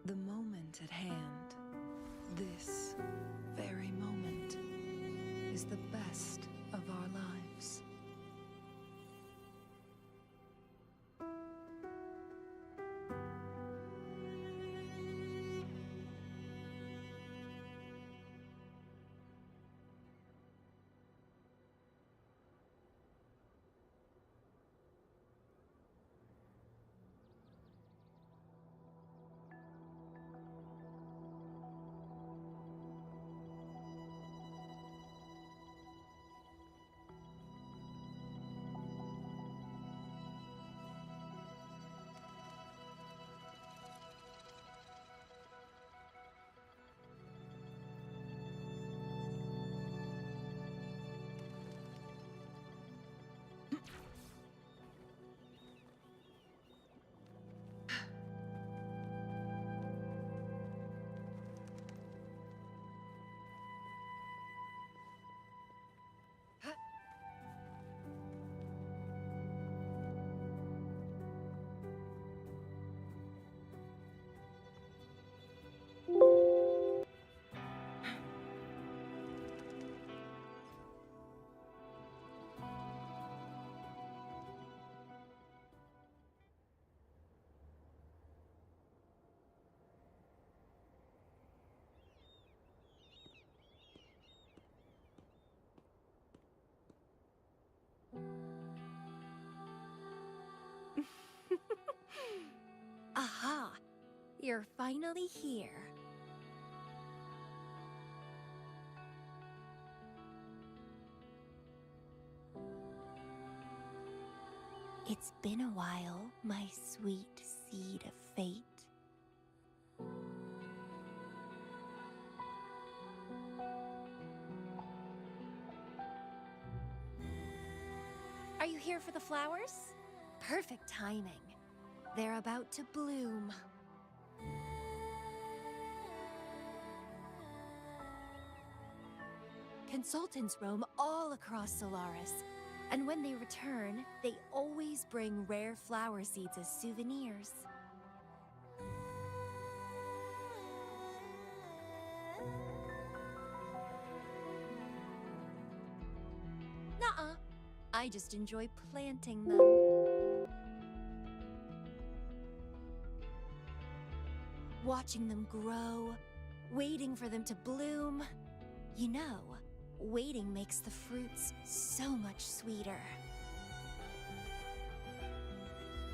The moment at hand, this very moment, is the best of our lives. Aha! You're finally here. It's been a while, my sweet seed of fate. Are you here for the flowers? Perfect timing. They're about to bloom. Consultants roam all across Solaris, and when they return, they always bring rare flower seeds as souvenirs. Nuh-uh. I just enjoy planting them. Watching them grow, waiting for them to bloom. You know, waiting makes the fruits so much sweeter.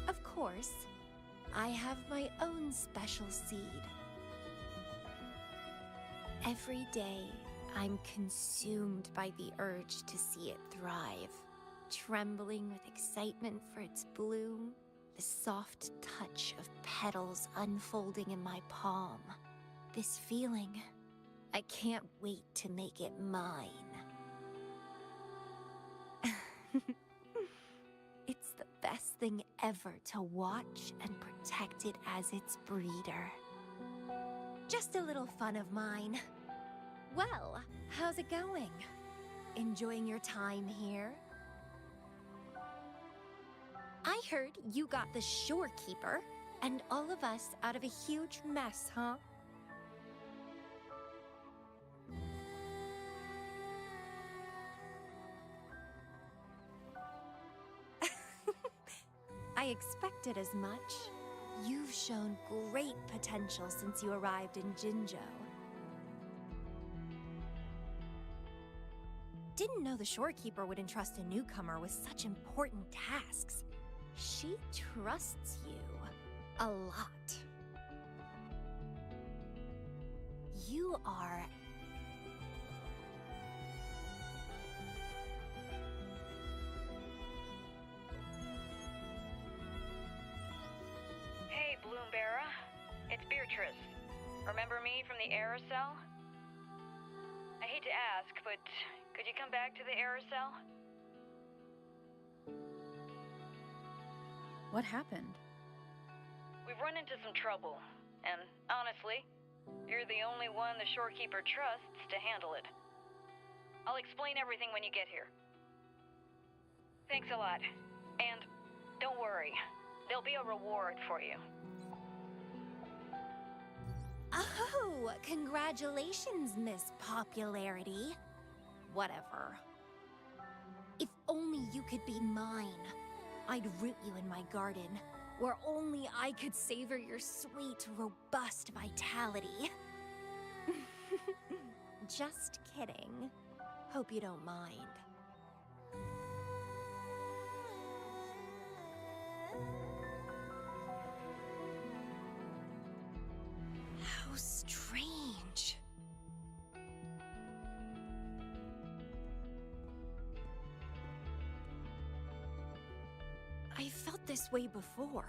Of course, I have my own special seed. Every day, I'm consumed by the urge to see it thrive, trembling with excitement for its bloom, the soft touch of petals unfolding in my palm. This feeling, I can't wait to make it mine. It's the best thing ever to watch and protect it as its breeder. Just a little fun of mine. Well, how's it going? Enjoying your time here? I heard you got the shorekeeper and all of us out of a huge mess, huh? I expected as much. You've shown great potential since you arrived in Jinzhou. Didn't know the shorekeeper would entrust a newcomer with such important tasks. She trusts you a lot. You are... Hey, Bloomberra. It's Beatrice. Remember me from the aerosol? I hate to ask, but could you come back to the aerosol? What happened? We've run into some trouble, and honestly, you're the only one the shorekeeper trusts to handle it. I'll explain everything when you get here. Thanks a lot, and don't worry, there'll be a reward for you. congratulations, Miss Popularity. Whatever. If only you could be mine. I'd root you in my garden, where only I could savor your sweet, robust vitality. Just kidding. Hope you don't mind. How strange. I felt this way before.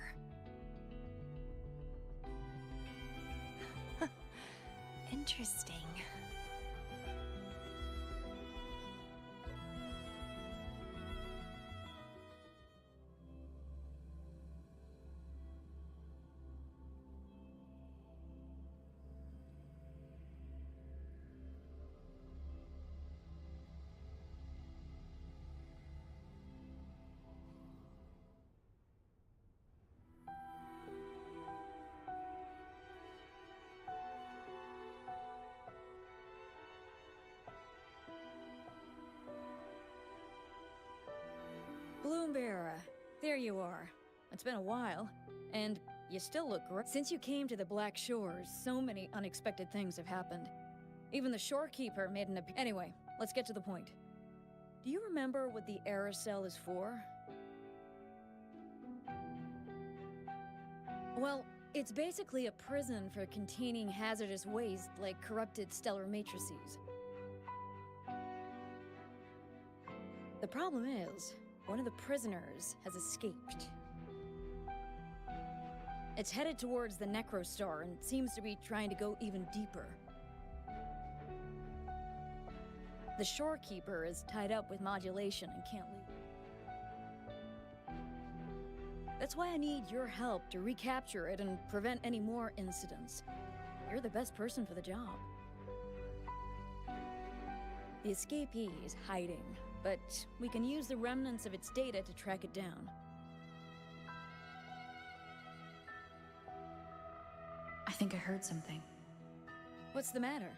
Interesting. Bloombearer, there you are. It's been a while, and you still look great. Since you came to the Black Shores, so many unexpected things have happened. Even the shorekeeper made an appearance. Anyway, let's get to the point. Do you remember what the Aerosol is for? Well, it's basically a prison for containing hazardous waste like corrupted stellar matrices. The problem is, one of the prisoners has escaped. It's headed towards the Necrostar and seems to be trying to go even deeper. The shorekeeper is tied up with modulation and can't leave. That's why I need your help to recapture it and prevent any more incidents. You're the best person for the job. The escapee is hiding, but we can use the remnants of its data to track it down. I think I heard something. What's the matter?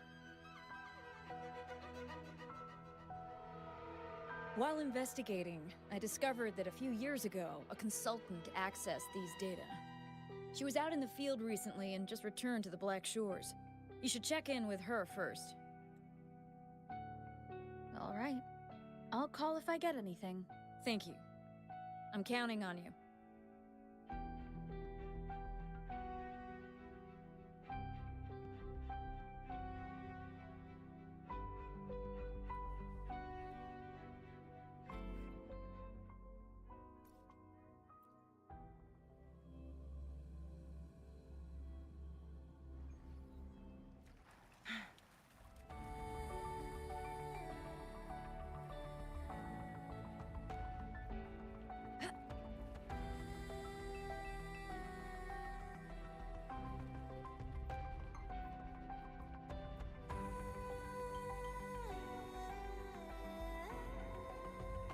While investigating, I discovered that a few years ago, a consultant accessed these data. She was out in the field recently and just returned to the Black Shores. You should check in with her first. All right. I'll call if I get anything. Thank you. I'm counting on you.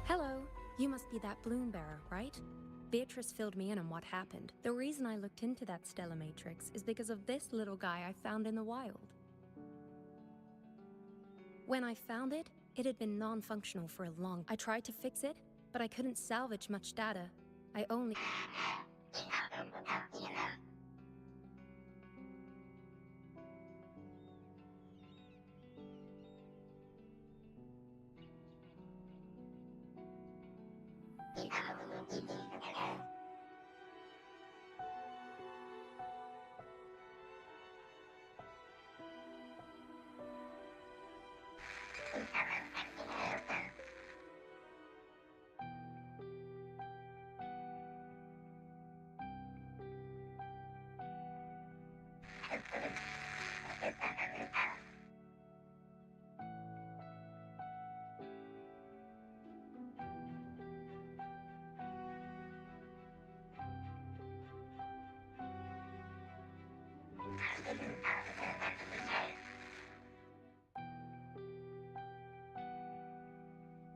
Hello. You must be that bloom bearer, right? Beatrice filled me in on what happened. The reason I looked into that Stella Matrix is because of this little guy I found in the wild. When I found it, it had been non-functional for a long. I tried to fix it, but I couldn't salvage much data. I only...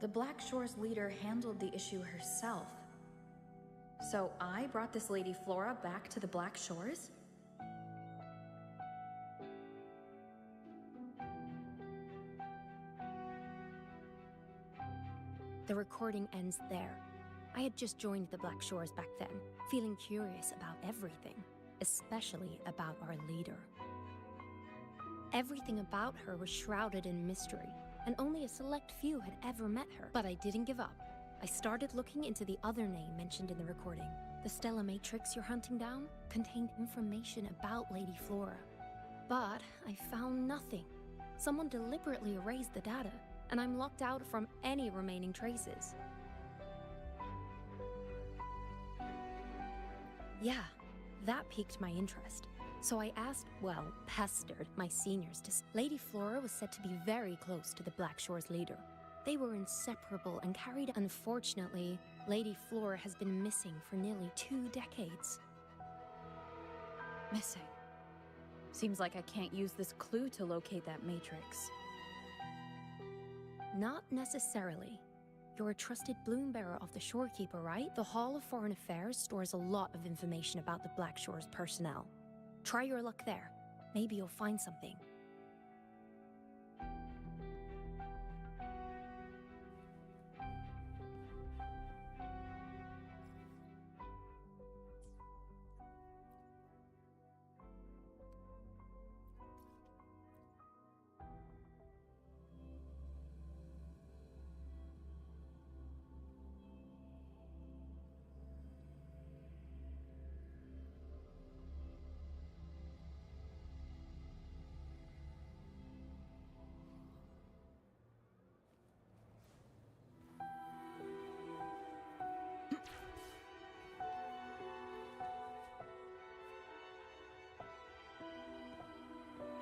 The Black Shores leader handled the issue herself. So I brought this Lady Flora back to the Black Shores? The recording ends there. I had just joined the Black Shores back then, feeling curious about everything, especially about our leader. Everything about her was shrouded in mystery, and only a select few had ever met her. But I didn't give up. I started looking into the other name mentioned in the recording. The Stella Matrix you're hunting down contained information about Lady Flora. But I found nothing. Someone deliberately erased the data, and I'm locked out from any remaining traces. Yeah, that piqued my interest. So I asked, well, pestered my seniors to... Lady Flora was said to be very close to the Black Shores leader. They were inseparable and carried... Unfortunately, Lady Flora has been missing for nearly 2 decades. Missing. Seems like I can't use this clue to locate that matrix. Not necessarily. You're a trusted bloom bearer of the Shorekeeper, right? The Hall of Foreign Affairs stores a lot of information about the Black Shores personnel. Try your luck there. Maybe you'll find something.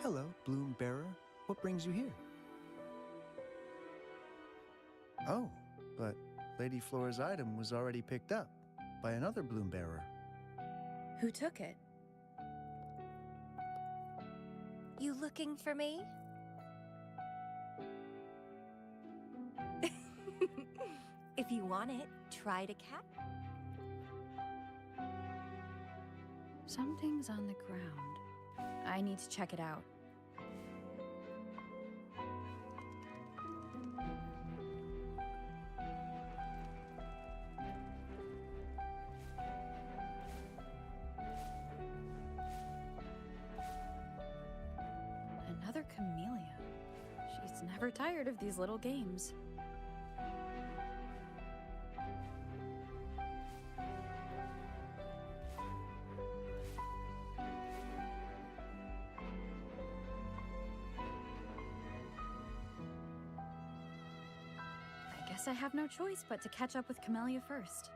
Hello, Bloom Bearer. What brings you here? Oh, but Lady Flora's item was already picked up by another Bloom Bearer. Who took it? You looking for me? If you want it, try to catch. Something's on the ground. I need to check it out. Another Camellya. She's never tired of these little games. I guess I have no choice but to catch up with Camellya first.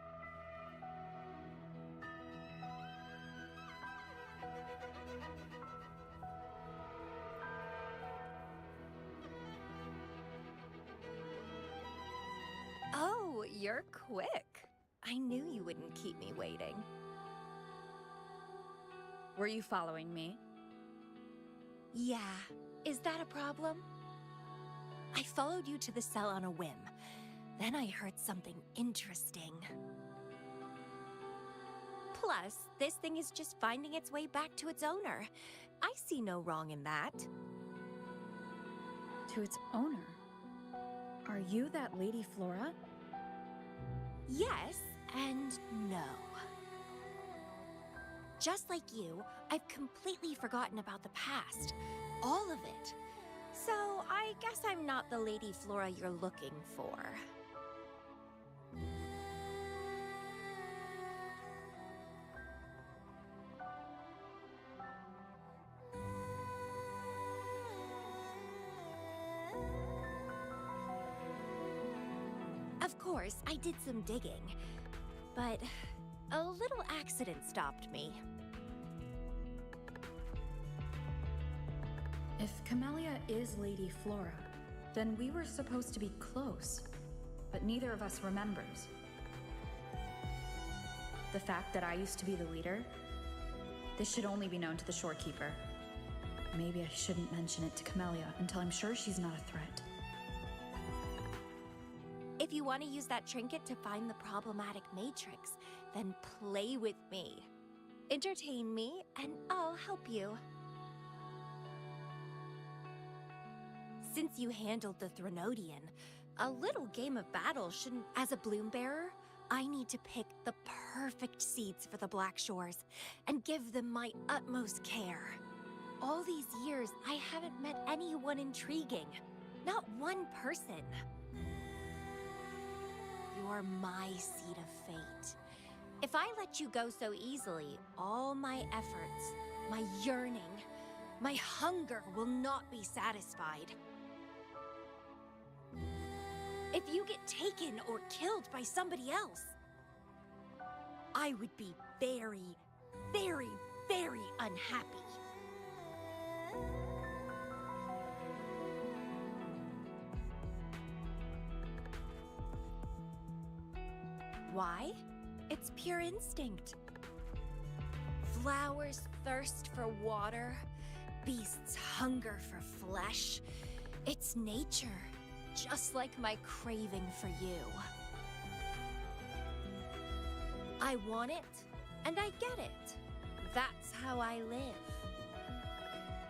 Oh, you're quick. I knew you wouldn't keep me waiting. Were you following me? Yeah. Is that a problem? I followed you to the cell on a whim. Then I heard something interesting. Plus, this thing is just finding its way back to its owner. I see no wrong in that. To its owner? Are you that Lady Flora? Yes and no. Just like you, I've completely forgotten about the past. All of it. So, I guess I'm not the Lady Flora you're looking for. Of course, I did some digging, but a little accident stopped me. If Camellya is Lady Flora, then we were supposed to be close, but neither of us remembers. The fact that I used to be the leader, this should only be known to the Shorekeeper. Maybe I shouldn't mention it to Camellya until I'm sure she's not a threat. If you want to use that trinket to find the problematic matrix, then play with me. Entertain me, and I'll help you. Since you handled the Threnodian, a little game of battle shouldn't... As a bloom bearer, I need to pick the perfect seeds for the Black Shores and give them my utmost care. All these years, I haven't met anyone intriguing. Not one person. You're my seed of fate. If I let you go so easily, all my efforts, my yearning, my hunger will not be satisfied. If you get taken or killed by somebody else, I would be very, very, very unhappy. Why? It's pure instinct. Flowers thirst for water, beasts hunger for flesh. It's nature, just like my craving for you. I want it, and I get it. That's how I live.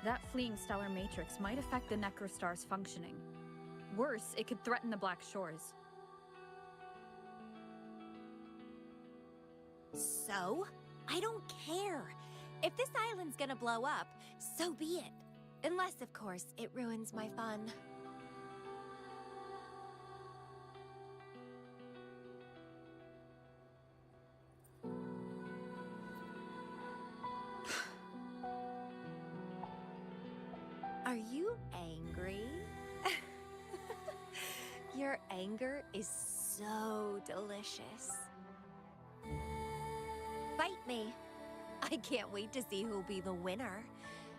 That fleeing stellar matrix might affect the Necrostar's functioning. Worse, it could threaten the Black Shores. So? I don't care. If this island's gonna blow up, so be it. Unless, of course, it ruins my fun. Are you angry? Your anger is so delicious. Fight me. I can't wait to see who'll be the winner.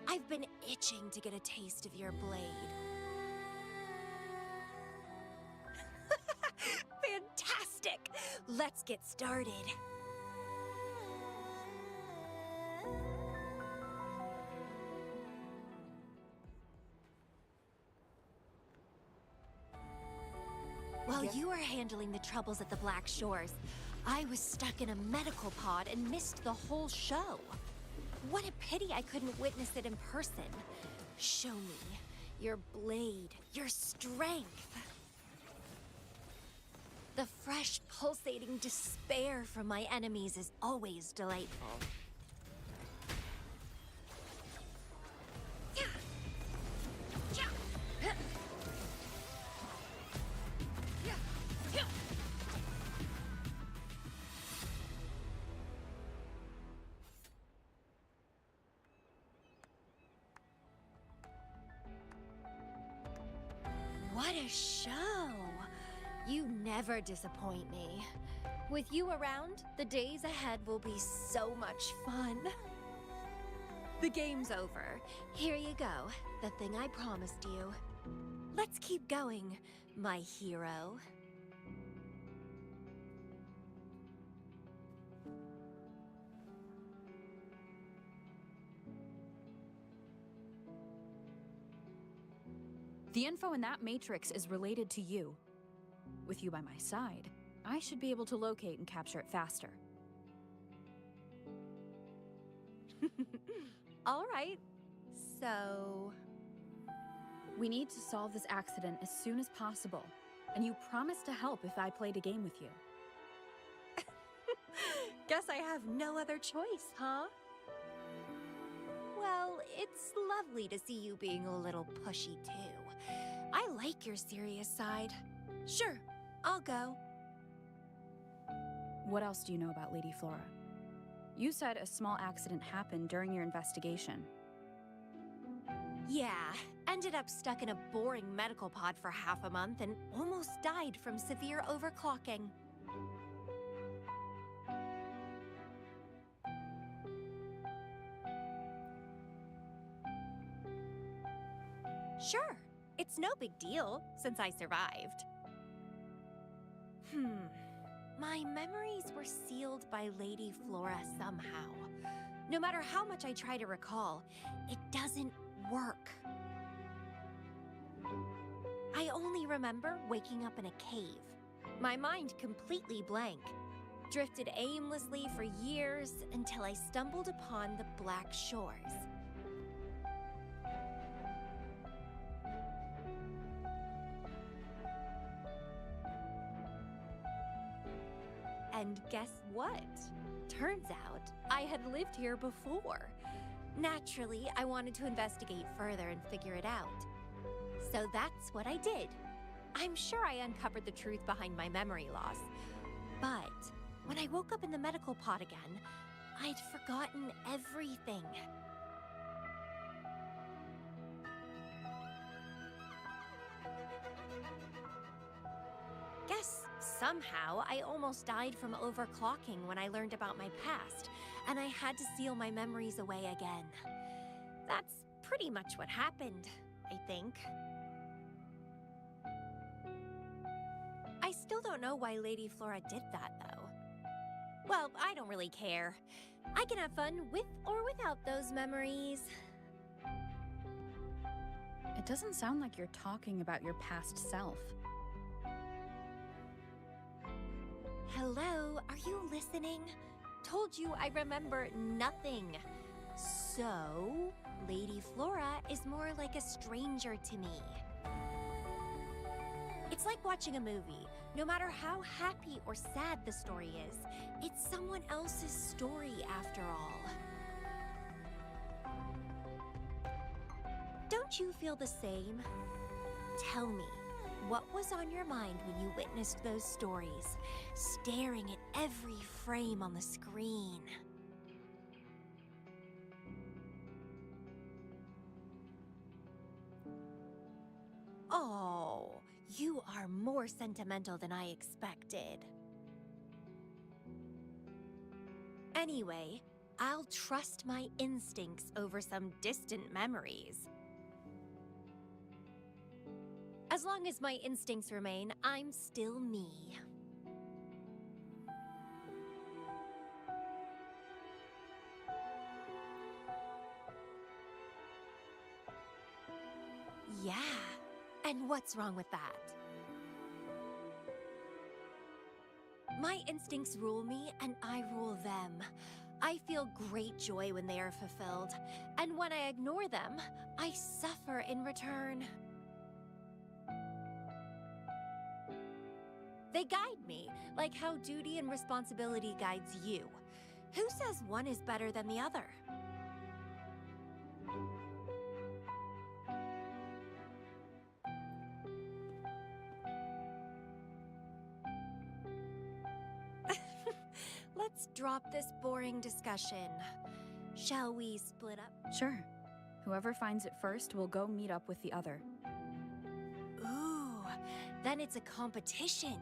I've been itching to get a taste of your blade. Fantastic! Let's get started. While you were handling the troubles at the Black Shores, I was stuck in a medical pod and missed the whole show. What a pity I couldn't witness it in person. Show me your blade, your strength. The fresh, pulsating despair from my enemies is always delightful. What a show! You never disappoint me. With you around, the days ahead will be so much fun. The game's over. Here you go, the thing I promised you. Let's keep going, my hero. The info in that matrix is related to you. With you by my side, I should be able to locate and capture it faster. All right, so... We need to solve this accident as soon as possible, and you promised to help if I played a game with you. Guess I have no other choice, huh? Well, it's lovely to see you being a little pushy, too. I like your serious side. Sure, I'll go. What else do you know about Lady Flora? You said a small accident happened during your investigation. Yeah, ended up stuck in a boring medical pod for half a month and almost died from severe overclocking. Sure, it's no big deal since I survived. My memories were sealed by Lady Flora somehow. No matter how much I try to recall, it doesn't work. I only remember waking up in a cave, my mind completely blank. Drifted aimlessly for years until I stumbled upon the Black Shores. and guess what? Turns out I had lived here before. Naturally, I wanted to investigate further and figure it out. So that's what I did. I'm sure I uncovered the truth behind my memory loss. But when I woke up in the medical pod again, I'd forgotten everything. Guess somehow I almost died from overclocking when I learned about my past, and I had to seal my memories away again. That's pretty much what happened, I think. I still don't know why Lady Flora did that, though. Well, I don't really care. I can have fun with or without those memories. It doesn't sound like you're talking about your past self. Hello, are you listening? Told you I remember nothing. So, Lady Flora is more like a stranger to me. It's like watching a movie. No matter how happy or sad the story is, it's someone else's story after all. Don't you feel the same? Tell me, what was on your mind when you witnessed those stories, staring at every frame on the screen? Oh, you are more sentimental than I expected. Anyway, I'll trust my instincts over some distant memories. As long as my instincts remain, I'm still me. Yeah, and what's wrong with that? My instincts rule me, and I rule them. I feel great joy when they are fulfilled, and when I ignore them, I suffer in return. They guide me, like how duty and responsibility guides you. Who says one is better than the other? Let's drop this boring discussion. Shall we split up? Sure. Whoever finds it first will go meet up with the other. Ooh, then it's a competition.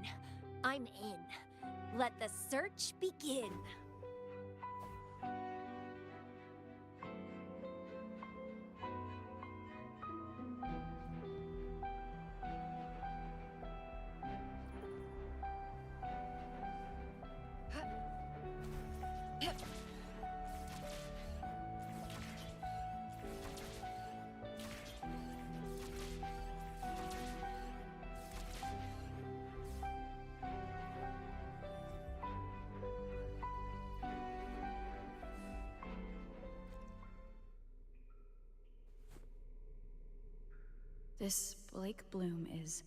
I'm in. Let the search begin. This Blake Bloom is...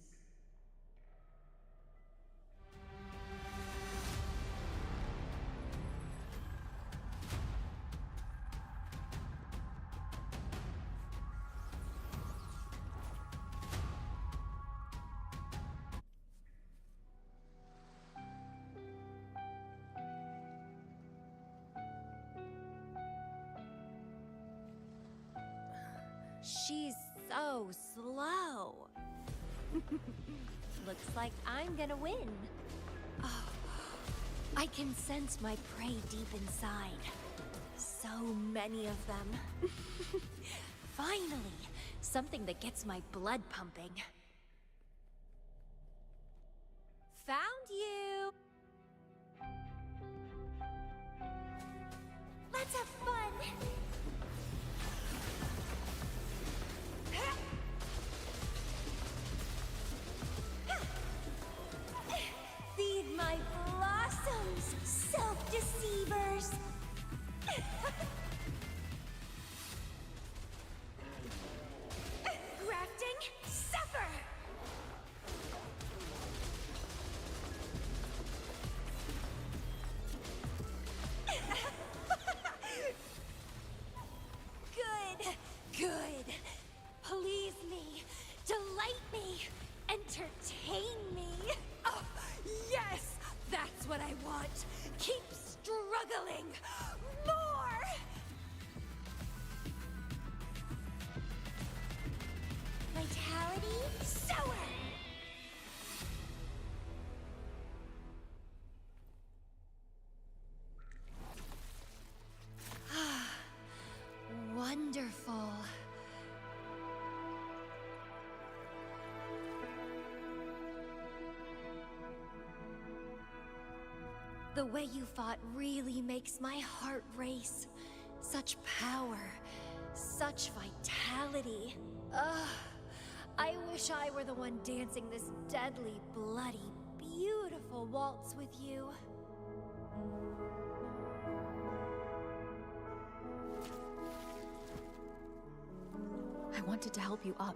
She's so slow. Looks like I'm gonna win. Oh, I can sense my prey deep inside. So many of them. Finally, something that gets my blood pumping. Found you! Let's have fun! Feed my blossoms, self-deceivers! Grafting, suffer! Sower! Wonderful. The way you fought really makes my heart race. Such power, such vitality. Ugh. I wish I were the one dancing this deadly, bloody, beautiful waltz with you. I wanted to help you up.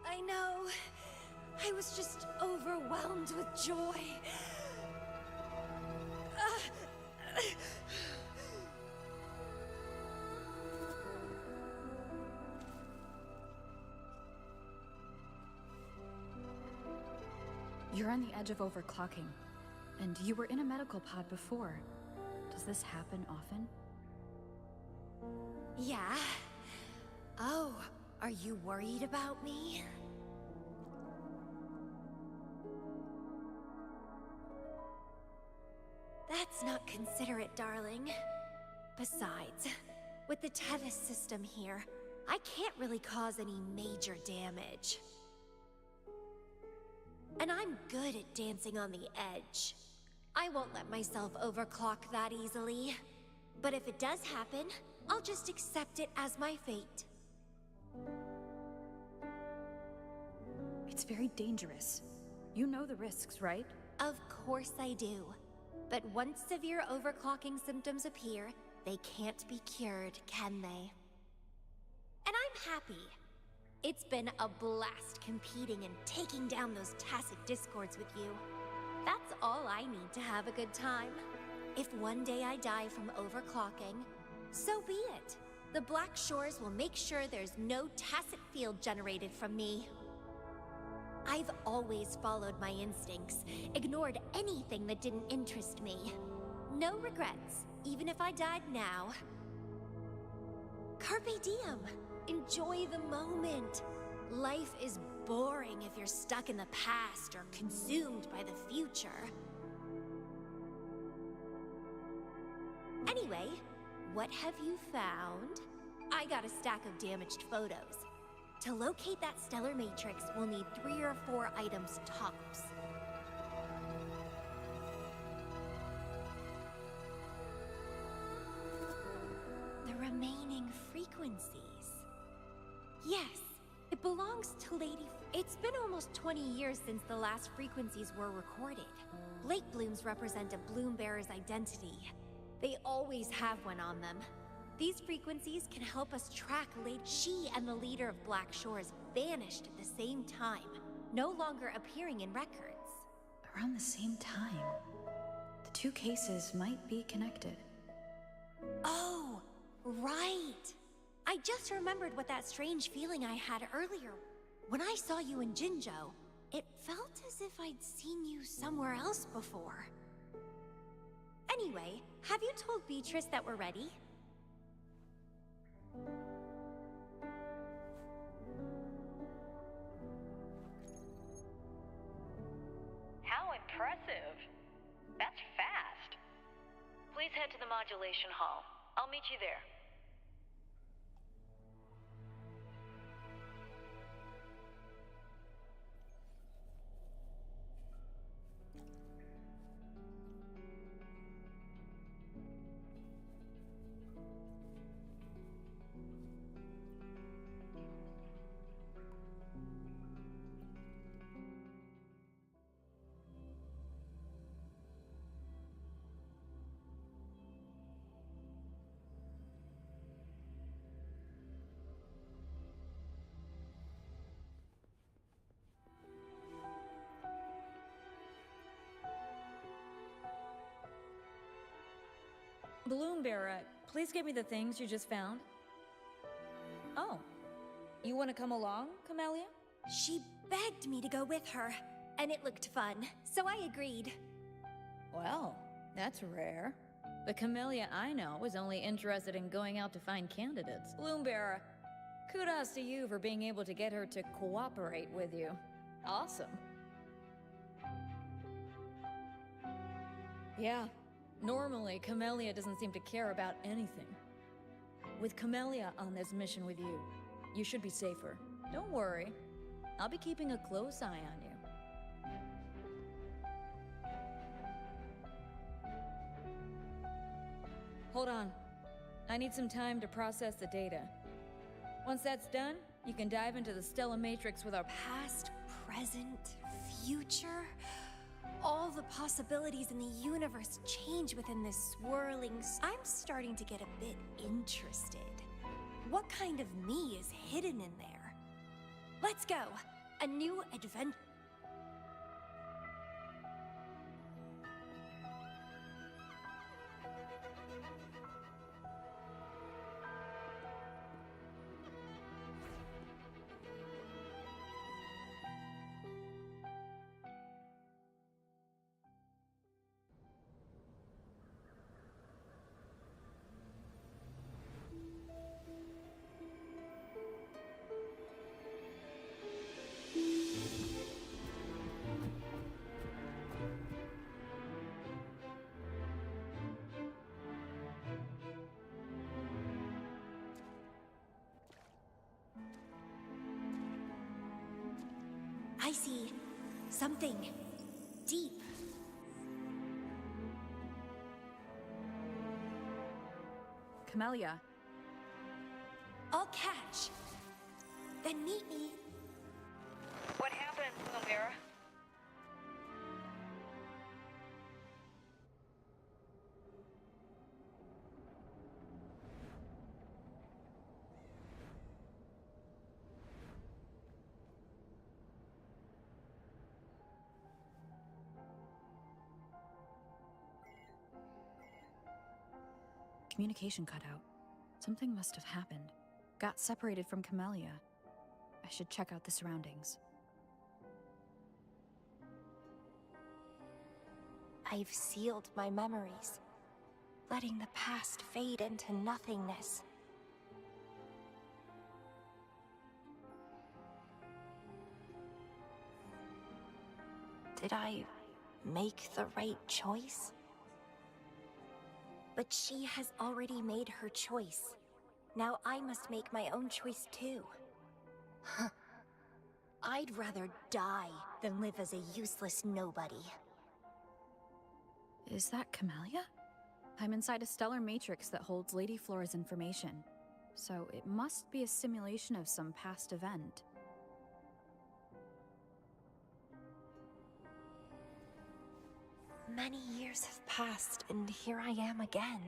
I know. I was just overwhelmed with joy. You're on the edge of overclocking, and you were in a medical pod before. Does this happen often? Yeah. Oh, are you worried about me? That's not considerate, darling. Besides, with the Tevis system here, I can't really cause any major damage. And I'm good at dancing on the edge. I won't let myself overclock that easily. But if it does happen, I'll just accept it as my fate. It's very dangerous. You know the risks, right? Of course I do. But once severe overclocking symptoms appear, they can't be cured, can they? And I'm happy. It's been a blast competing and taking down those tacit discords with you. That's all I need to have a good time. If one day I die from overclocking, so be it. The Black Shores will make sure there's no tacit field generated from me. I've always followed my instincts, ignored anything that didn't interest me. No regrets, even if I died now. Carpe diem. Enjoy the moment. Life is boring if you're stuck in the past or consumed by the future. Anyway, what have you found? I got a stack of damaged photos. To locate that stellar matrix, we'll need 3 or 4 items tops. The remaining frequencies. Yes, it belongs to Lady... It's been almost 20 years since the last frequencies were recorded. Lake blooms represent a bloom bearer's identity. They always have one on them. These frequencies can help us track Lady... She and the leader of Black Shores vanished at the same time, no longer appearing in records. Around the same time. The two cases might be connected. Oh, right! I just remembered what that strange feeling I had earlier. When I saw you in Jinzhou, it felt as if I'd seen you somewhere else before. Anyway, have you told Beatrice that we're ready? How impressive. That's fast. Please head to the modulation hall. I'll meet you there. Bloom Bearer, please give me the things you just found. Oh, you want to come along, Camellya? She begged me to go with her, and it looked fun, so I agreed. Well, that's rare. The Camellya I know is only interested in going out to find candidates. Bloombearer, kudos to you for being able to get her to cooperate with you. Awesome. Yeah, normally Camellya doesn't seem to care about anything. With Camellya on this mission with you, you should be safer. Don't worry, I'll be keeping a close eye on you. Hold on. I need some time to process the data. Once that's done, you can dive into the Stellar Matrix with our Past, present, future. All the possibilities in the universe change within this swirling. I'm starting to get a bit interested. What kind of me is hidden in there? Let's go. A new adventure. I see something deep. Camellya, I'll catch. Then meet me. What happened, Camellya? communication cut out. Something must have happened. Got separated from Camellya. I should check out the surroundings. I've sealed my memories, letting the past fade into nothingness. Did I make the right choice? But she has already made her choice. Now I must make my own choice too. I'd rather die than live as a useless nobody. Is that Camellya? I'm inside a stellar matrix that holds Lady Flora's information. So it must be a simulation of some past event. Many years have passed, and here I am again.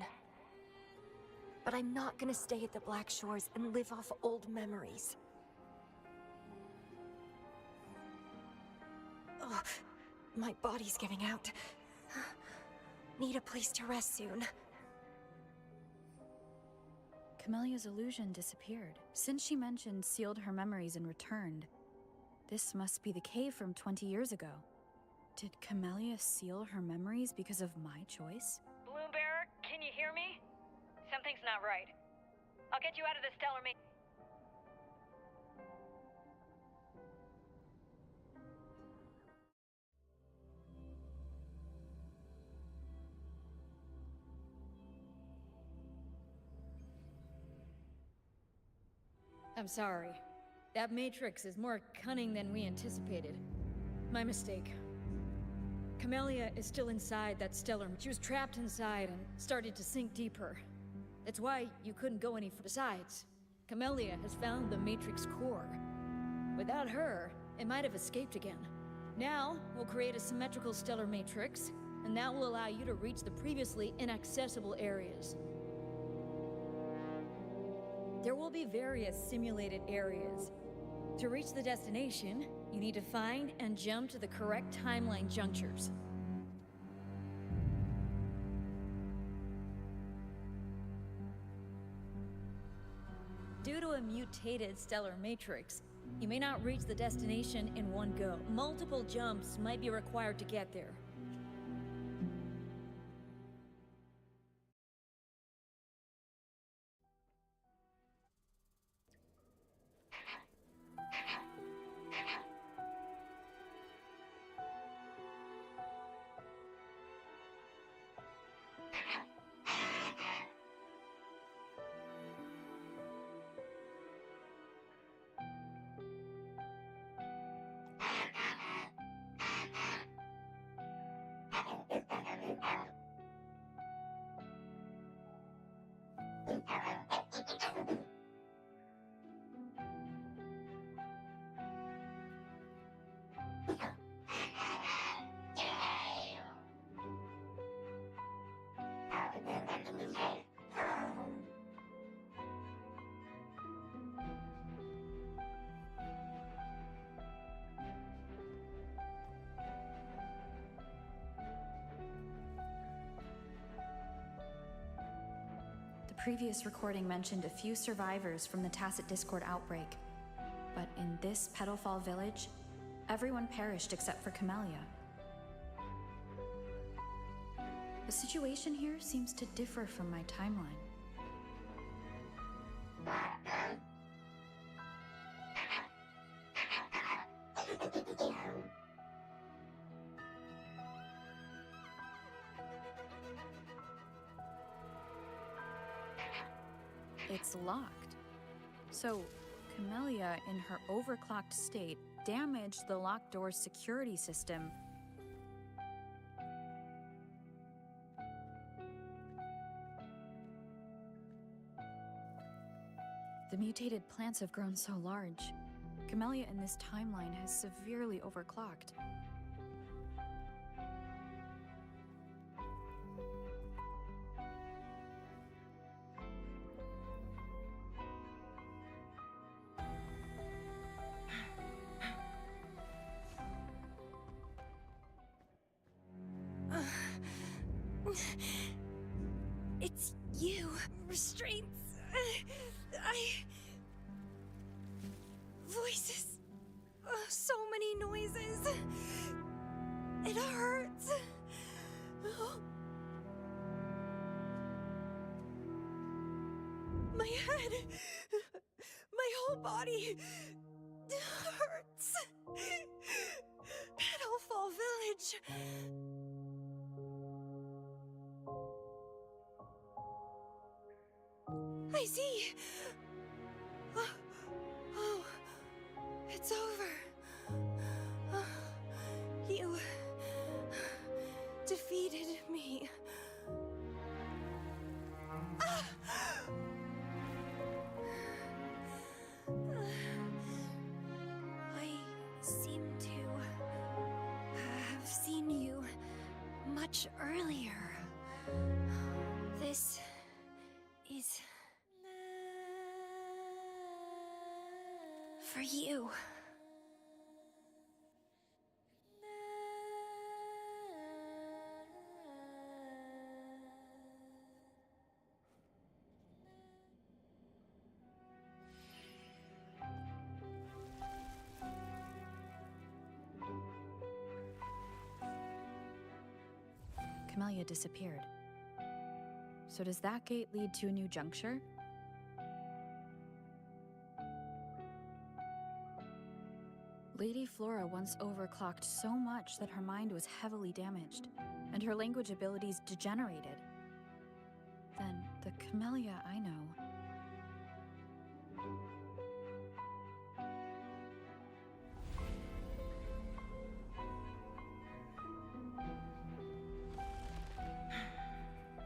But I'm not gonna stay at the Black Shores and live off old memories. Oh, my body's giving out. Need a place to rest soon. Camellya's illusion disappeared. Since she mentioned sealed her memories and returned, this must be the cave from 20 years ago. Did Camellya seal her memories because of my choice? Bloombearer, can you hear me? Something's not right. I'll get you out of the stellar matrix. I'm sorry. That matrix is more cunning than we anticipated. My mistake. Camellya is still inside that stellar. She was trapped inside and started to sink deeper. That's why you couldn't go any further. Besides, Camellya has found the matrix core. Without her, it might have escaped again. Now, we'll create a symmetrical stellar matrix, and that will allow you to reach the previously inaccessible areas. There will be various simulated areas. To reach the destination, you need to find and jump to the correct timeline junctures. Due to a mutated stellar matrix, you may not reach the destination in one go. Multiple jumps might be required to get there. previous recording mentioned a few survivors from the Tacit Discord outbreak. But in this Petalfall village, everyone perished except for Camellya. The situation here seems to differ from my timeline. It's locked. So, Camellya, in her overclocked state, damaged the locked door's security system. The mutated plants have grown so large. Camellya in this timeline has severely overclocked. It's you. Restraints. Voices. So many noises. It hurts. My head. My whole body hurts. Petalfall Village. I see. Oh, it's over. You defeated me. I seem to have seen you much earlier. This is for you. Camellya disappeared. So does that gate lead to a new juncture? Lady Flora once overclocked so much that her mind was heavily damaged, and her language abilities degenerated. Then the Camellya I know...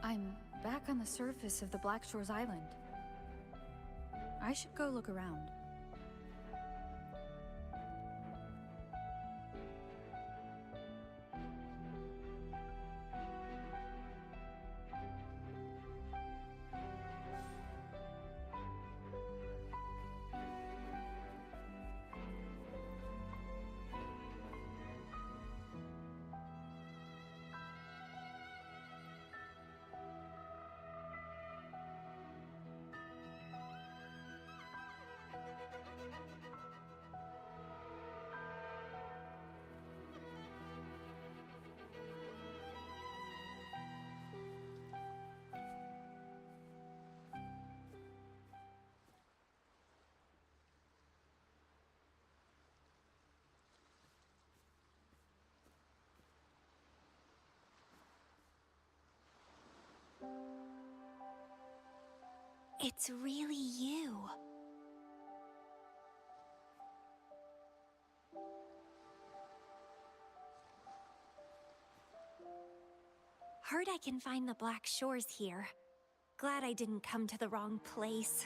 I'm back on the surface of the Black Shores Island. I should go look around. It's really you. Heard I can find the Black Shores here. Glad I didn't come to the wrong place.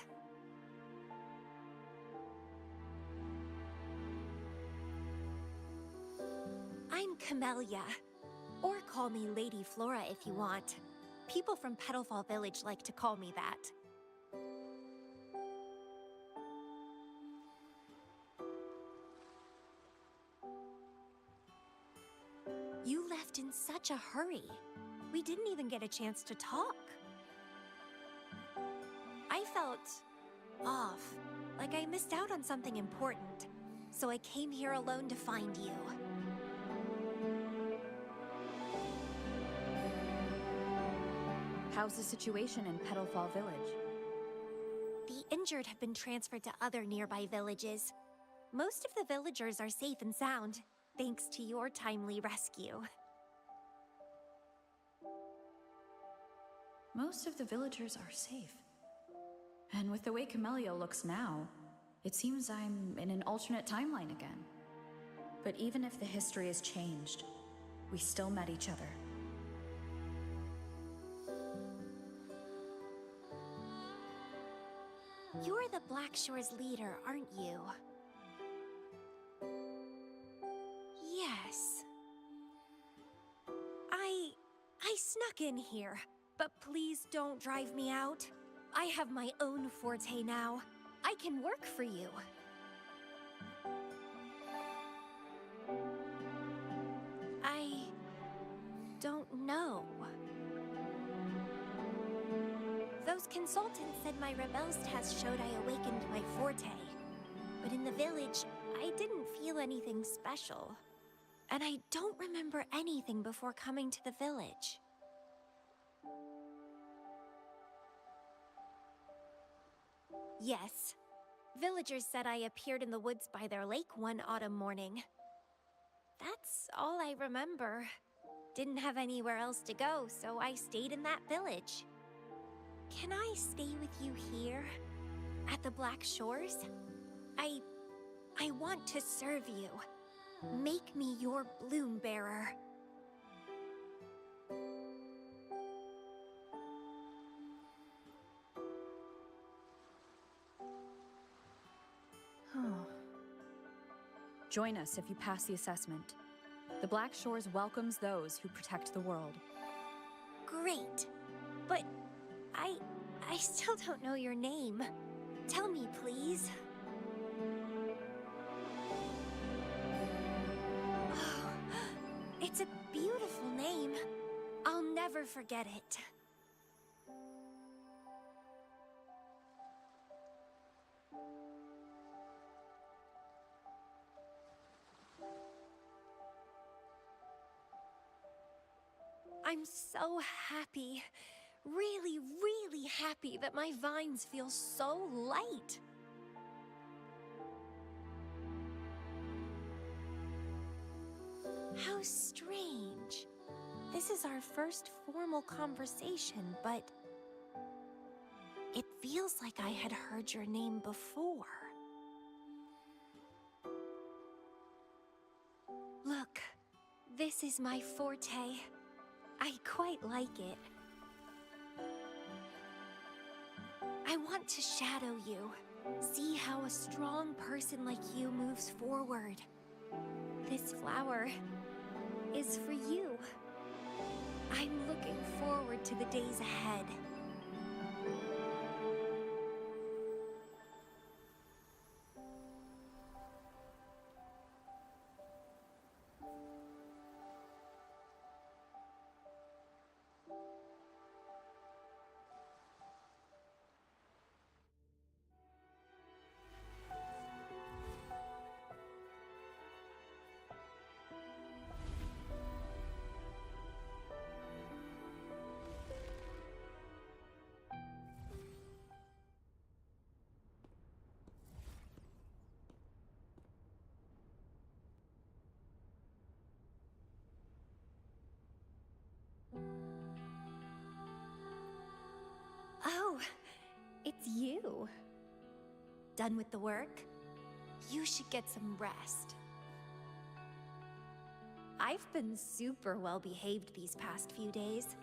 I'm Camellya. Or call me Lady Flora if you want. People from Petalfall Village like to call me that. You left in such a hurry. We didn't even get a chance to talk. I felt off, like I missed out on something important. So I came here alone to find you. How's the situation in Petalfall Village? The injured have been transferred to other nearby villages. Most of the villagers are safe and sound, thanks to your timely rescue. Most of the villagers are safe. And with the way Camellya looks now, it seems I'm in an alternate timeline again. But even if the history has changed, we still met each other. You're the Black Shore's leader, aren't you? Yes. I snuck in here, but please don't drive me out. I have my own forte now. I can work for you. I don't know. Those consultants said my rebels test showed I awakened my forte. But in the village, I didn't feel anything special. And I don't remember anything before coming to the village. Yes. Villagers said I appeared in the woods by their lake one autumn morning. That's all I remember. Didn't have anywhere else to go, so I stayed in that village. Can I stay with you here? At the Black Shores? I want to serve you. Make me your bloom bearer. Join us if you pass the assessment. The Black Shores welcomes those who protect the world. Great. But I still don't know your name. Tell me, please. Oh, it's a beautiful name. I'll never forget it. I'm so happy. Really, really happy that my vines feel so light. How strange. This is our first formal conversation, but it feels like I had heard your name before. Look, this is my forte. I quite like it. I want to shadow you. See how a strong person like you moves forward. This flower is for you. I'm looking forward to the days ahead. Oh, it's you. Done with the work? You should get some rest. I've been super well behaved these past few days.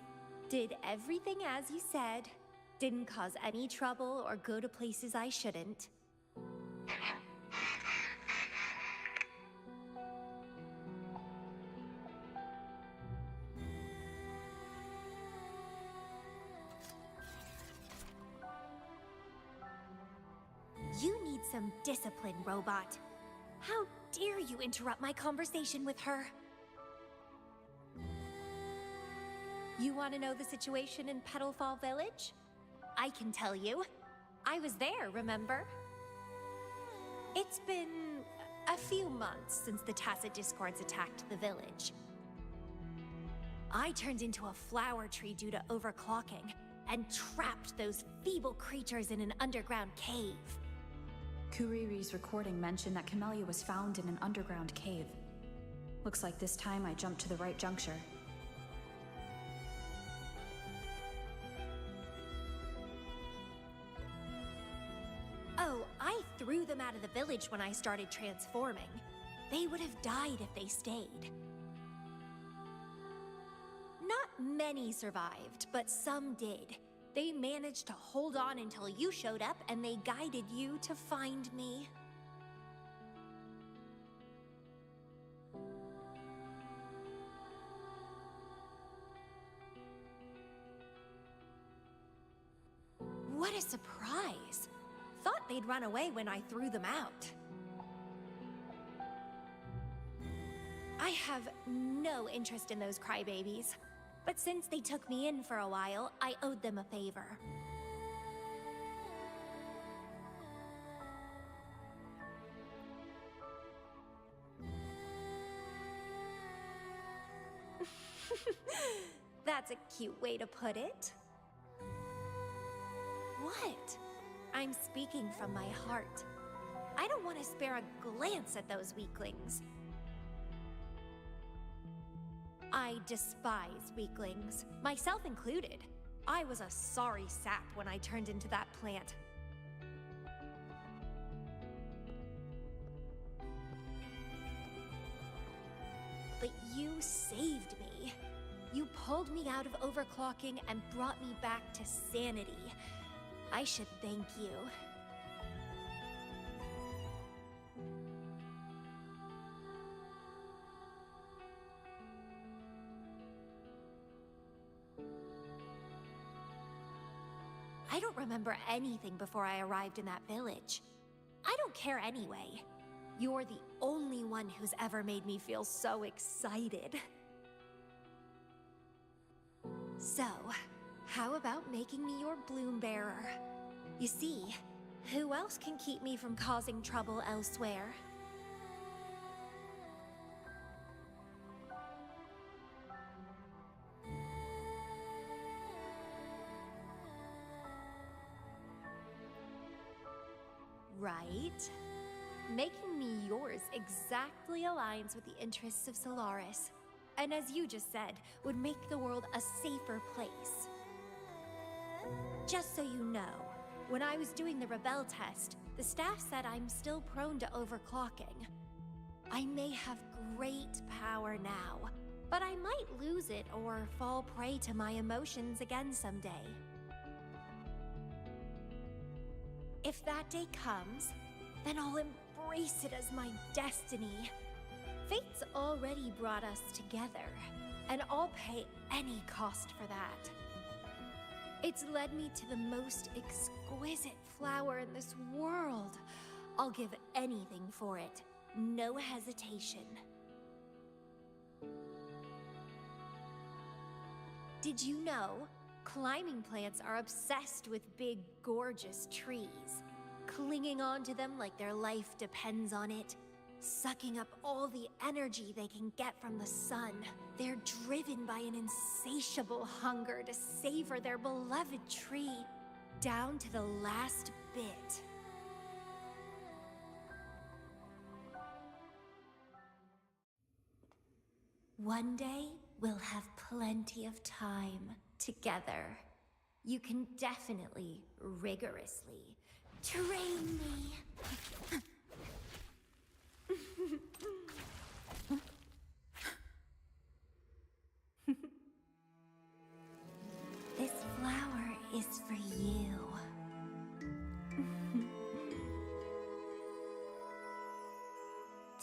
Did everything as you said. Didn't cause any trouble or go to places I shouldn't. You need some discipline, robot. How dare you interrupt my conversation with her? You want to know the situation in Petalfall Village? I can tell you. I was there, remember? It's been a few months since the Tacit Discords attacked the village. I turned into a flower tree due to overclocking, and trapped those feeble creatures in an underground cave. Kuriri's recording mentioned that Camellya was found in an underground cave. Looks like this time I jumped to the right juncture. Oh, I threw them out of the village when I started transforming. They would have died if they stayed. Not many survived, but some did. They managed to hold on until you showed up, and they guided you to find me. What a surprise! Thought they'd run away when I threw them out. I have no interest in those crybabies. But since they took me in for a while, I owed them a favor. That's a cute way to put it. What? I'm speaking from my heart. I don't want to spare a glance at those weaklings. I despise weaklings, myself included. I was a sorry sap when I turned into that plant. But you saved me. You pulled me out of overclocking and brought me back to sanity. I should thank you. I don't remember anything before I arrived in that village. I don't care anyway. You're the only one who's ever made me feel so excited. So, how about making me your bloom bearer? You see, who else can keep me from causing trouble elsewhere? Right? Making me yours exactly aligns with the interests of Solaris. And as you just said, would make the world a safer place. Just so you know, when I was doing the Rebel test, the staff said I'm still prone to overclocking. I may have great power now, but I might lose it or fall prey to my emotions again someday. If that day comes, then I'll embrace it as my destiny. Fate's already brought us together, and I'll pay any cost for that. It's led me to the most exquisite flower in this world. I'll give anything for it, no hesitation. Did you know? Climbing plants are obsessed with big, gorgeous trees, clinging onto them like their life depends on it, sucking up all the energy they can get from the sun. They're driven by an insatiable hunger to savor their beloved tree, down to the last bit. One day, we'll have plenty of time together. You can definitely, rigorously train me. This flower is for you.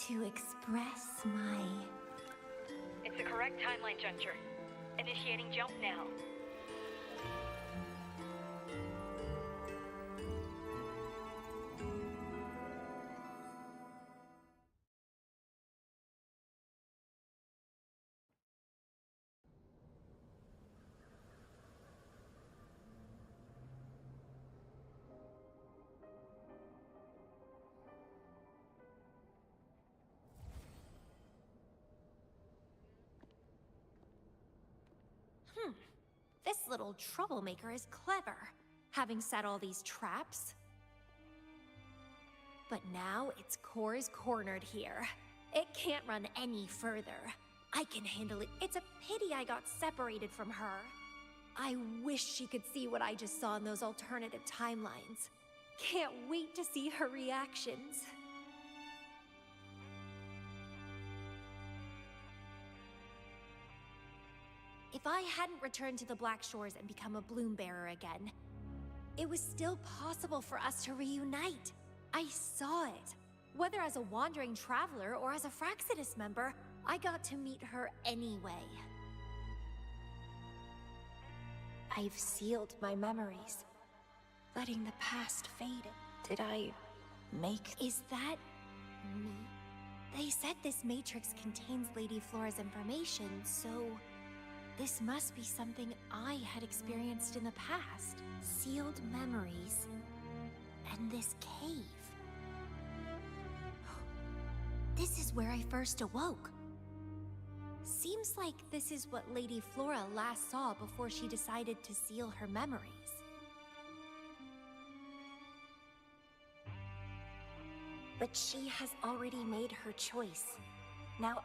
To express my... It's the correct timeline juncture. Initiating jump now. This little troublemaker is clever, having set all these traps. But now its core's cornered here. It can't run any further. I can handle it. It's a pity I got separated from her. I wish she could see what I just saw in those alternative timelines. Can't wait to see her reactions. If I hadn't returned to the Black Shores and become a bloom bearer again, it was still possible for us to reunite. I saw it. Whether as a wandering traveler or as a Fraxidus member, I got to meet her anyway. I've sealed my memories, letting the past fade. Did I make... Is that me? They said this matrix contains Lady Flora's information, so... this must be something I had experienced in the past. Sealed memories, and this cave. This is where I first awoke. Seems like this is what Lady Flora last saw before she decided to seal her memories. But she has already made her choice. Now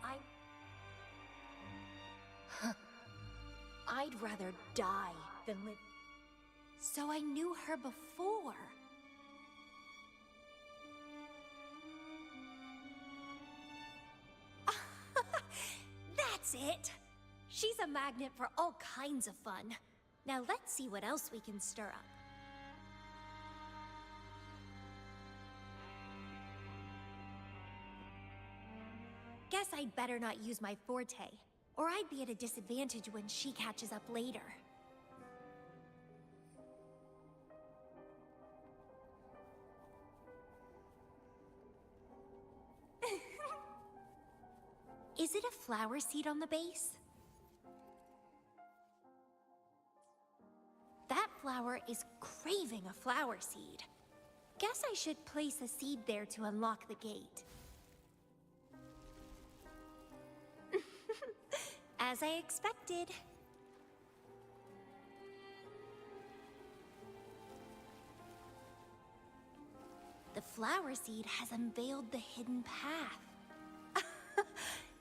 I'd rather die than live. So I knew her before. That's it! She's a magnet for all kinds of fun. Now let's see what else we can stir up. Guess I'd better not use my forte, or I'd be at a disadvantage when she catches up later. Is it a flower seed on the base? That flower is craving a flower seed. Guess I should place a seed there to unlock the gate. As I expected. The flower seed has unveiled the hidden path.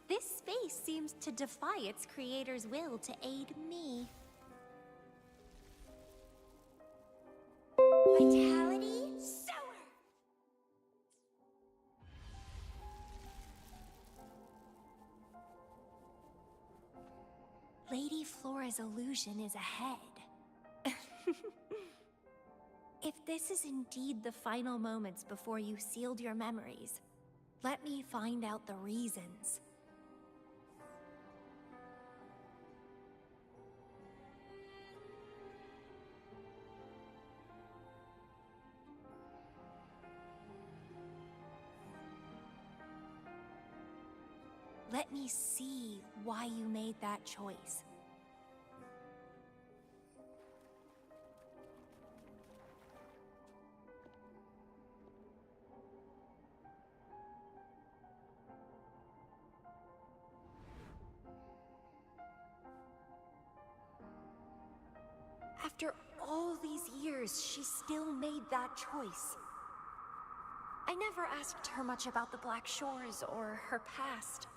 This space seems to defy its creator's will to aid me. Vitality sour! Lady Flora's illusion is ahead. If this is indeed the final moments before you sealed your memories, let me find out the reasons. Let me see why you made that choice. After all these years, she still made that choice. I never asked her much about the Black Shores or her past.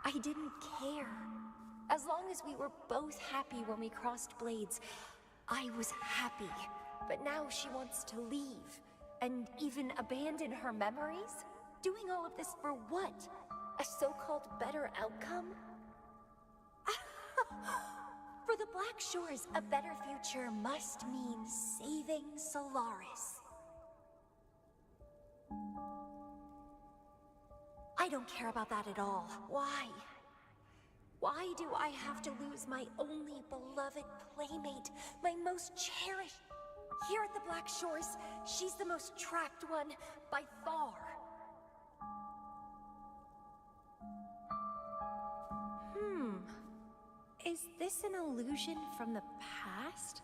I didn't care. As long as we were both happy when we crossed blades, I was happy. But now she wants to leave, and even abandon her memories? Doing all of this for what? A so-called better outcome? For the Black Shores, a better future must mean saving Solaris. I don't care about that at all. Why? Why do I have to lose my only beloved playmate, my most cherished? Here at the Black Shores, she's the most trapped one, by far. Is this an illusion from the past?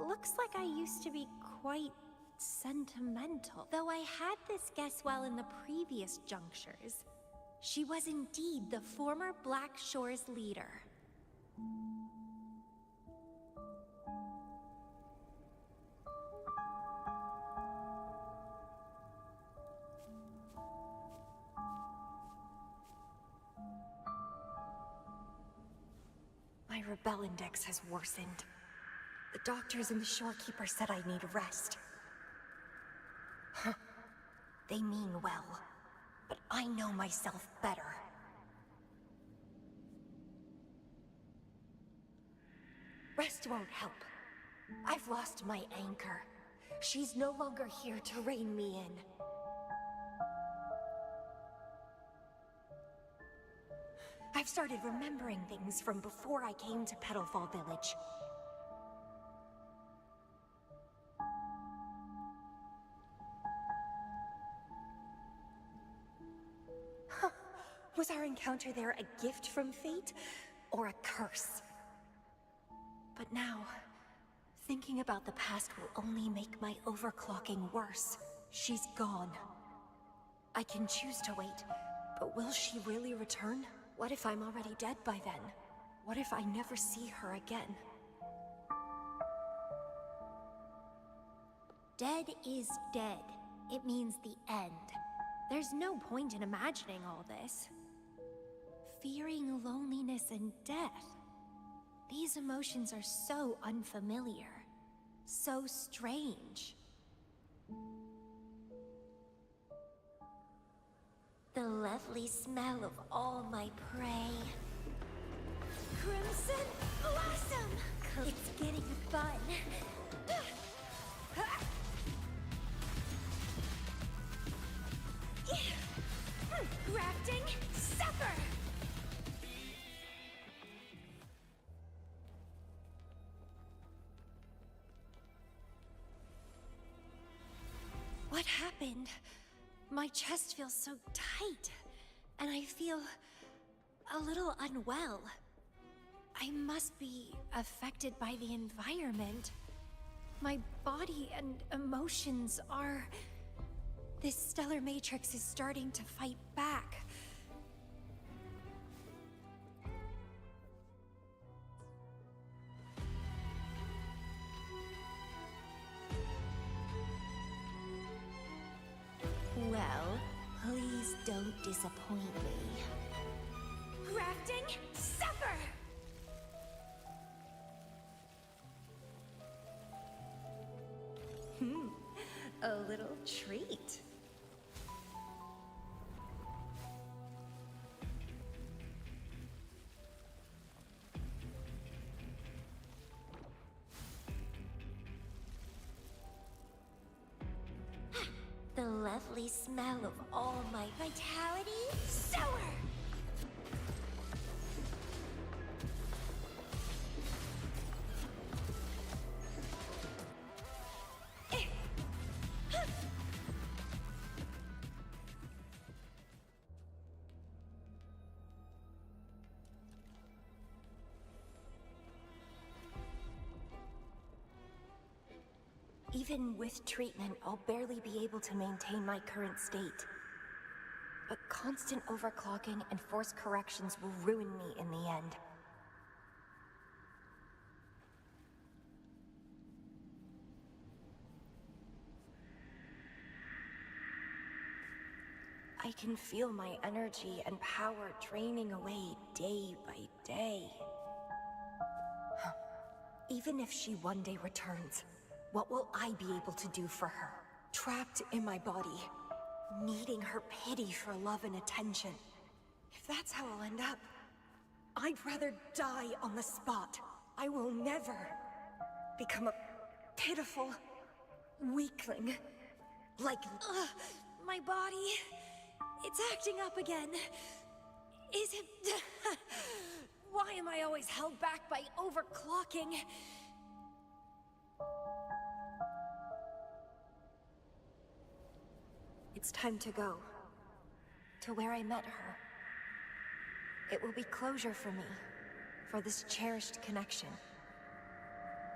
Looks like I used to be quite sentimental. Though I had this guess well in the previous junctures, she was indeed the former Black Shores leader. My rebel index has worsened. The doctors and the shorekeeper said I need rest. Huh. They mean well, but I know myself better. Rest won't help. I've lost my anchor. She's no longer here to rein me in. I've started remembering things from before I came to Petalfall Village. Huh. Was our encounter there a gift from fate, or a curse? But now, thinking about the past will only make my overclocking worse. She's gone. I can choose to wait, but will she really return? What if I'm already dead by then? What if I never see her again? Dead is dead. It means the end. There's no point in imagining all this. Fearing loneliness and death. These emotions are so unfamiliar. So strange. The lovely smell of all my prey. Crimson Blossom! It's getting fun. Grafting, suffer! What happened? My chest feels so tight, and I feel a little unwell. I must be affected by the environment. My body and emotions are... This stellar matrix is starting to fight back. Well, please don't disappoint me. Grafting, suffer! A little treat. The lovely smell of all my vitality, sour! Even with treatment, I'll barely be able to maintain my current state. But constant overclocking and forced corrections will ruin me in the end. I can feel my energy and power draining away day by day. Even if she one day returns, what will I be able to do for her? Trapped in my body, needing her pity for love and attention. If that's how I'll end up, I'd rather die on the spot. I will never become a pitiful weakling like... my body... It's acting up again. Is it... Why am I always held back by overclocking? It's time to go. To where I met her. It will be closure for me. For this cherished connection.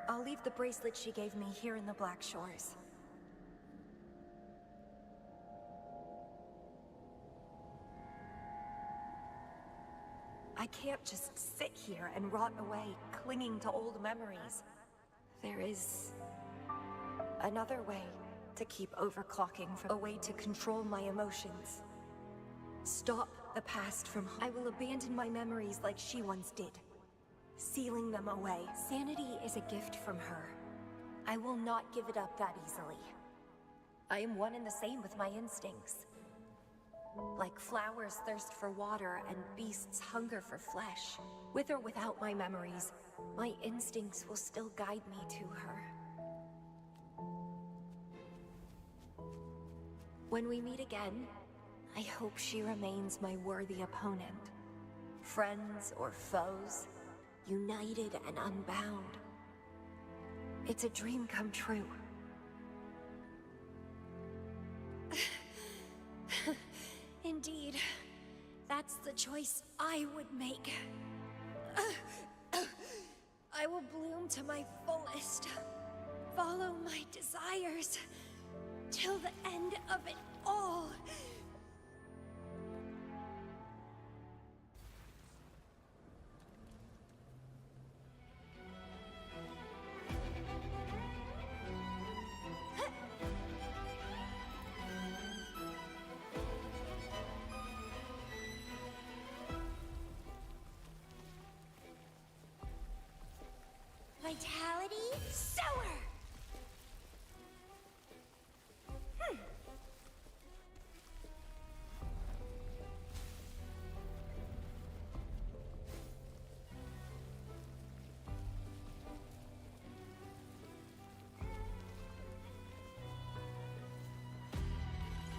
I'll leave the bracelet she gave me here in the Black Shores. I can't just sit here and rot away, clinging to old memories. There is another way to keep overclocking, a way to control my emotions. Stop the past from harm. I will abandon my memories like she once did, sealing them away. Sanity is a gift from her. I will not give it up that easily. I am one and the same with my instincts. Like flowers thirst for water and beasts hunger for flesh. With or without my memories, my instincts will still guide me to her. When we meet again, I hope she remains my worthy opponent. Friends or foes, united and unbound. It's a dream come true. Indeed, that's the choice I would make. I will bloom to my fullest, follow my desires, till the end of it all. Vitality sour!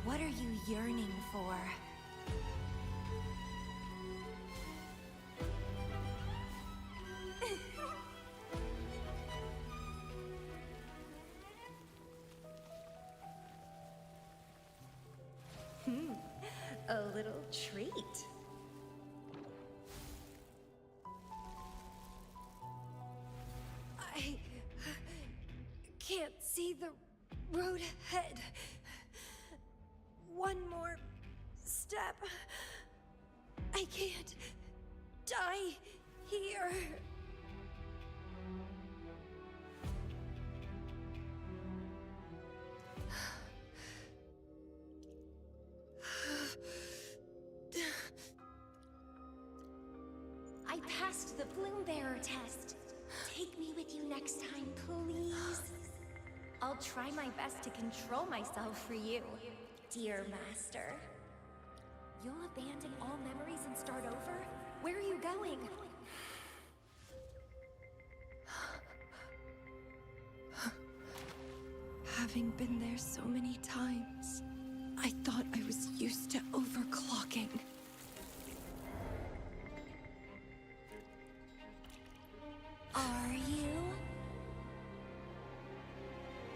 What are you yearning for? A little treat. I can't see the road ahead. One more step. I can't die here. I passed the Bloom Bearer test. Take me with you next time, please. I'll try my best to control myself for you, dear master. You'll abandon all memories and start over? Where are you going? Having been there so many times, I thought I was used to overclocking. Are you?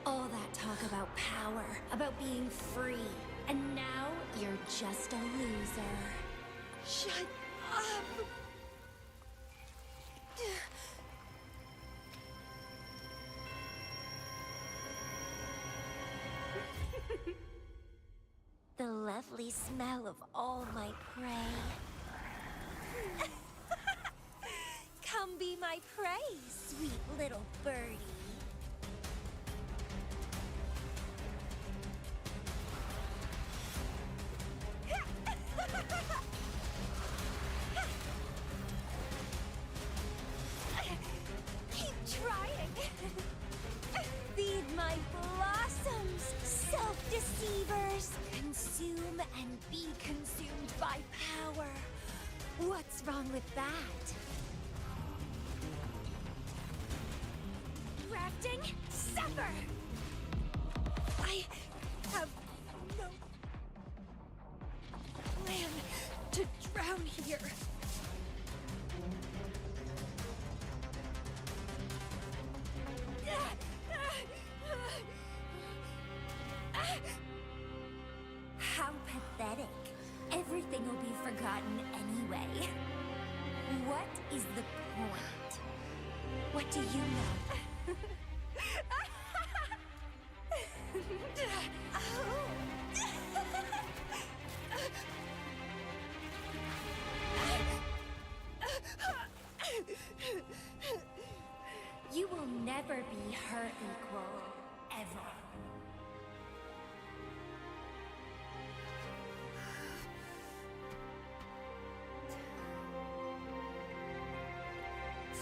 All that talk about power, about being free, and now you're just a loser. Shut up! The lovely smell of all my prey. Come be my prey, sweet little birdie. Keep trying. Feed my blossoms, self-deceivers. Consume and be consumed by power. What's wrong with that? Grafting, suffer! I have no plan to drown here. How pathetic. Everything will be forgotten anyway. What is the point? What do you know?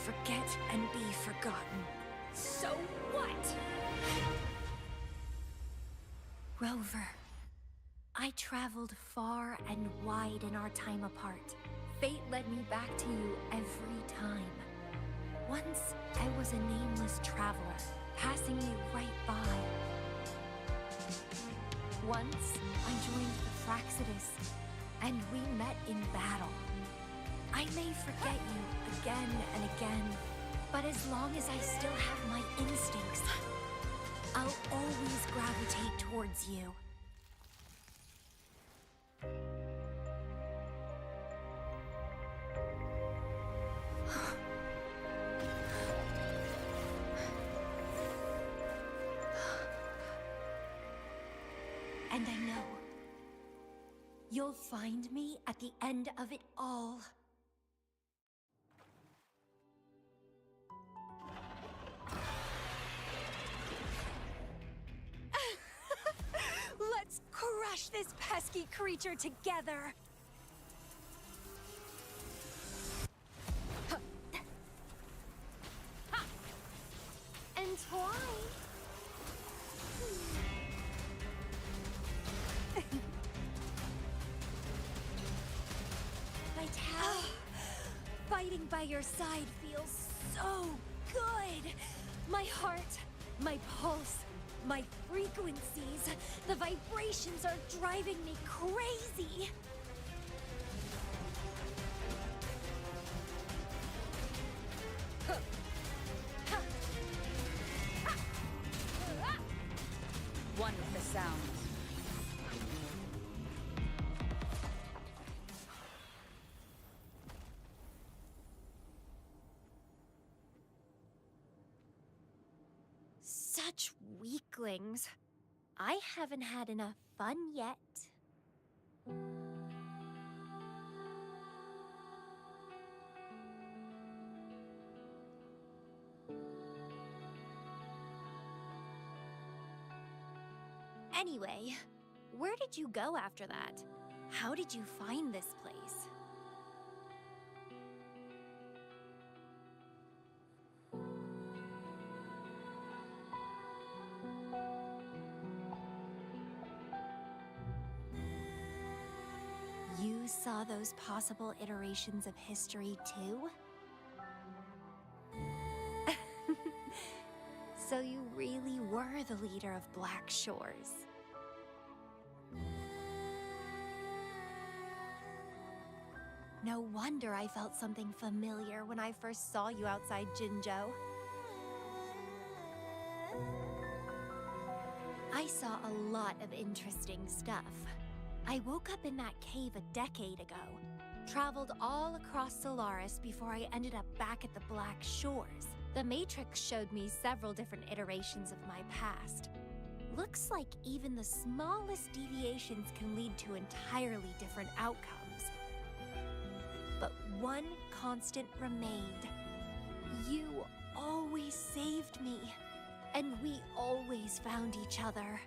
forget and be forgotten. So what? Rover, I traveled far and wide in our time apart. Fate led me back to you every time. Once, I was a nameless traveler, passing you right by. Once, I joined the Fraxidus, and we met in battle. I may forget you again and again, but as long as I still have my instincts, I'll always gravitate towards you. And I know you'll find me at the end of it all. Let's crush this pesky creature together! Entwine! Vitality! Fighting by your side feels so good! My heart, my pulse, my frequencies, the vibrations are driving me crazy! One with the sound. Such weaklings. I haven't had enough fun yet. Anyway, where did you go after that? How did you find this place? You saw those possible iterations of history too? So you really were the leader of Black Shores. No wonder I felt something familiar when I first saw you outside Jinzhou. I saw a lot of interesting stuff. I woke up in that cave a decade ago, traveled all across Solaris before I ended up back at the Black Shores. The Matrix showed me several different iterations of my past. Looks like even the smallest deviations can lead to entirely different outcomes. But one constant remained. You always saved me, and we always found each other.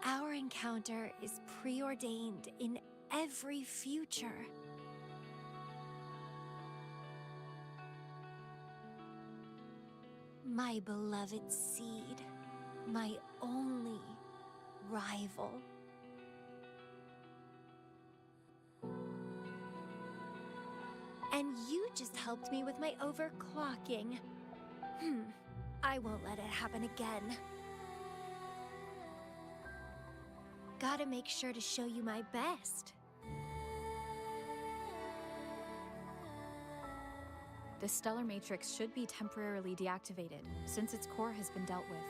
Our encounter is preordained in every future. My beloved seed, my only rival. And you just helped me with my overclocking. I won't let it happen again. Gotta make sure to show you my best. The stellar matrix should be temporarily deactivated, since its core has been dealt with.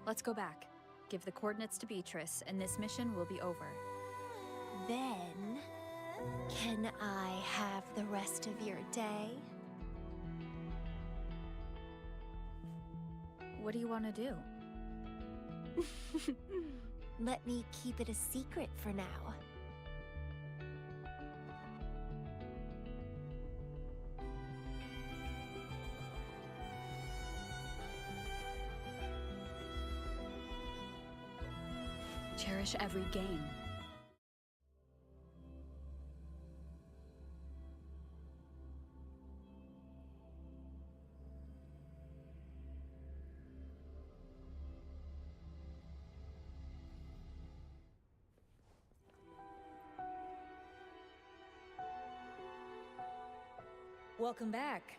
Let's go back. Give the coordinates to Beatrice, and this mission will be over. Then, can I have the rest of your day? What do you want to do? Let me keep it a secret for now. Cherish every gain. Welcome back.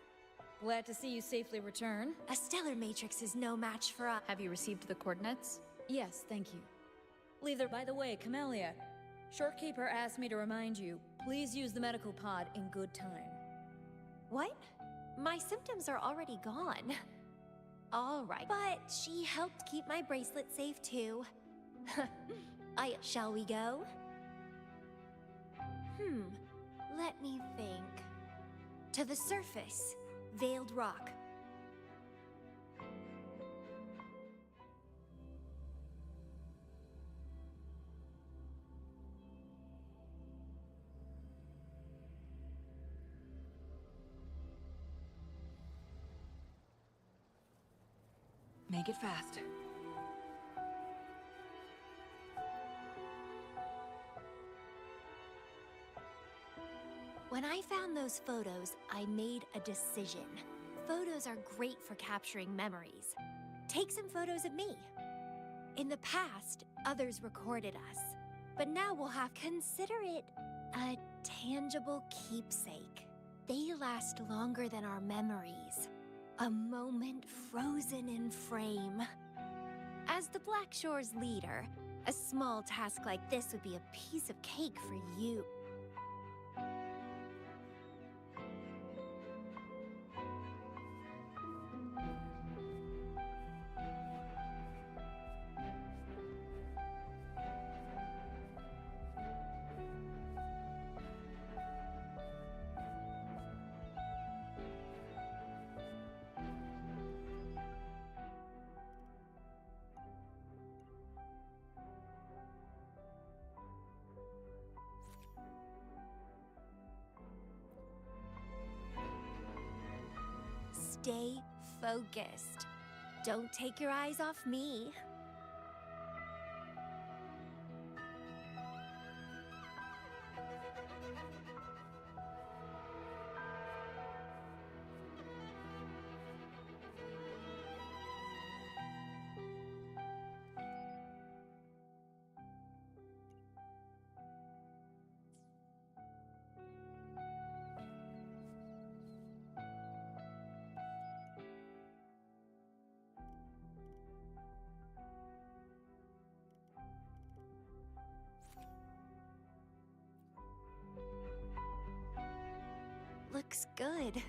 Glad to see you safely return. A stellar matrix is no match for us. Have you received the coordinates? Yes, thank you. By the way, Camellya, Shorekeeper asked me to remind you, please use the medical pod in good time. What? My symptoms are already gone. All right, but she helped keep my bracelet safe too. Shall we go? Let me think. To the surface, Veiled Rock. Make it fast. When I found those photos, I made a decision. Photos are great for capturing memories. Take some photos of me. In the past, others recorded us, but now we'll consider it a tangible keepsake. They last longer than our memories. A moment frozen in frame. As the Black Shore's leader, a small task like this would be a piece of cake for you. Stay focused. Don't take your eyes off me. Looks good.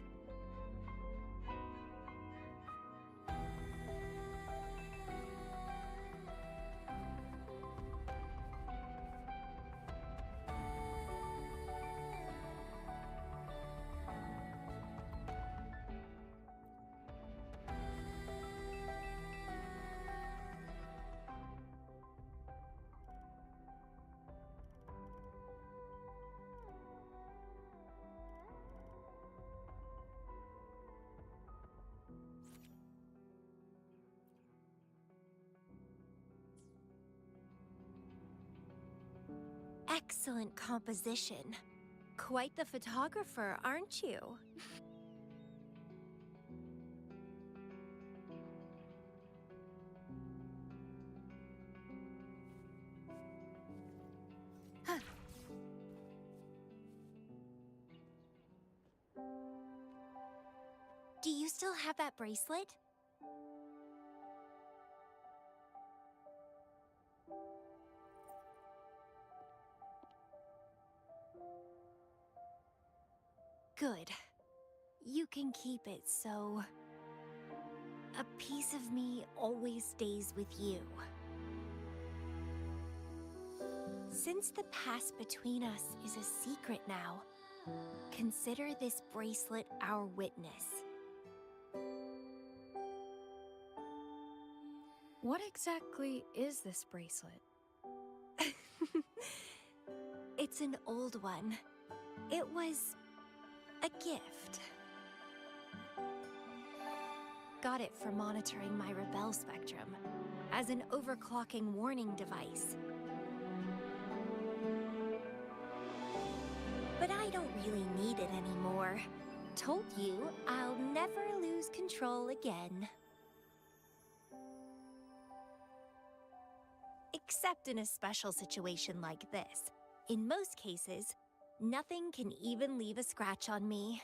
Excellent composition. Quite the photographer, aren't you? Huh. Do you still have that bracelet? Good. You can keep it, so a piece of me always stays with you. Since the past between us is a secret now, consider this bracelet our witness. What exactly is this bracelet? It's an old one. It was a gift. Got it for monitoring my rebel spectrum, as an overclocking warning device. But I don't really need it anymore. Told you, I'll never lose control again. Except in a special situation like this. In most cases, nothing can even leave a scratch on me.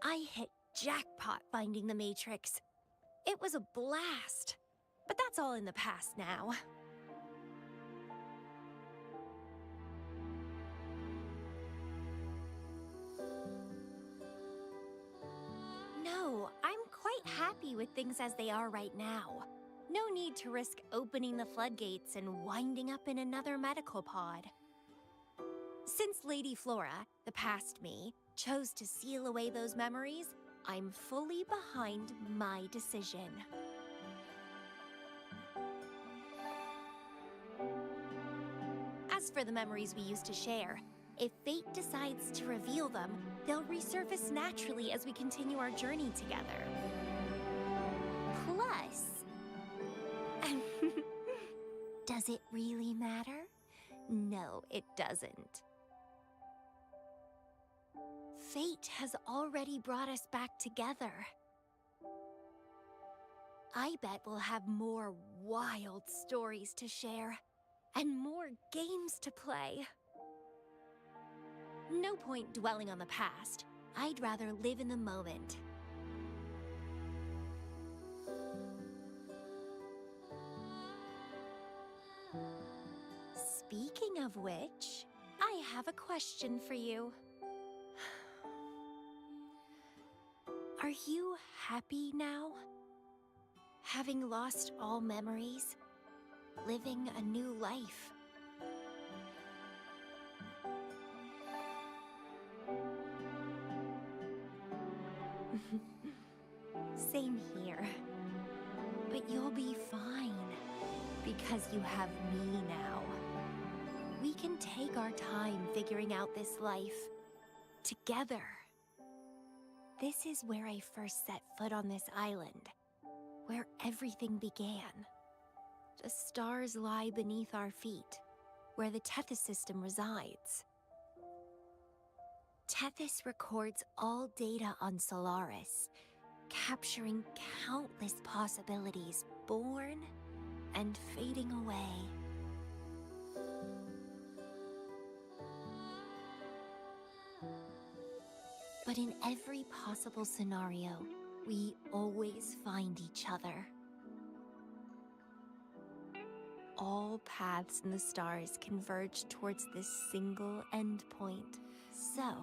I hit jackpot finding the Matrix. It was a blast. But that's all in the past now. No, I'm quite happy with things as they are right now. No need to risk opening the floodgates and winding up in another medical pod. Since Lady Flora, the past me, chose to seal away those memories, I'm fully behind my decision. As for the memories we used to share, if fate decides to reveal them, they'll resurface naturally as we continue our journey together. Plus... Does it really matter? No, it doesn't. Fate has already brought us back together. I bet we'll have more wild stories to share, and more games to play. No point dwelling on the past. I'd rather live in the moment. Speaking of which, I have a question for you. Are you happy now? Having lost all memories, living a new life. Same here. But you'll be fine, because you have me now. We can take our time figuring out this life together. This is where I first set foot on this island, where everything began. The stars lie beneath our feet, where the Tethys system resides. Tethys records all data on Solaris, capturing countless possibilities born and fading away. But in every possible scenario, we always find each other. All paths in the stars converge towards this single endpoint. So,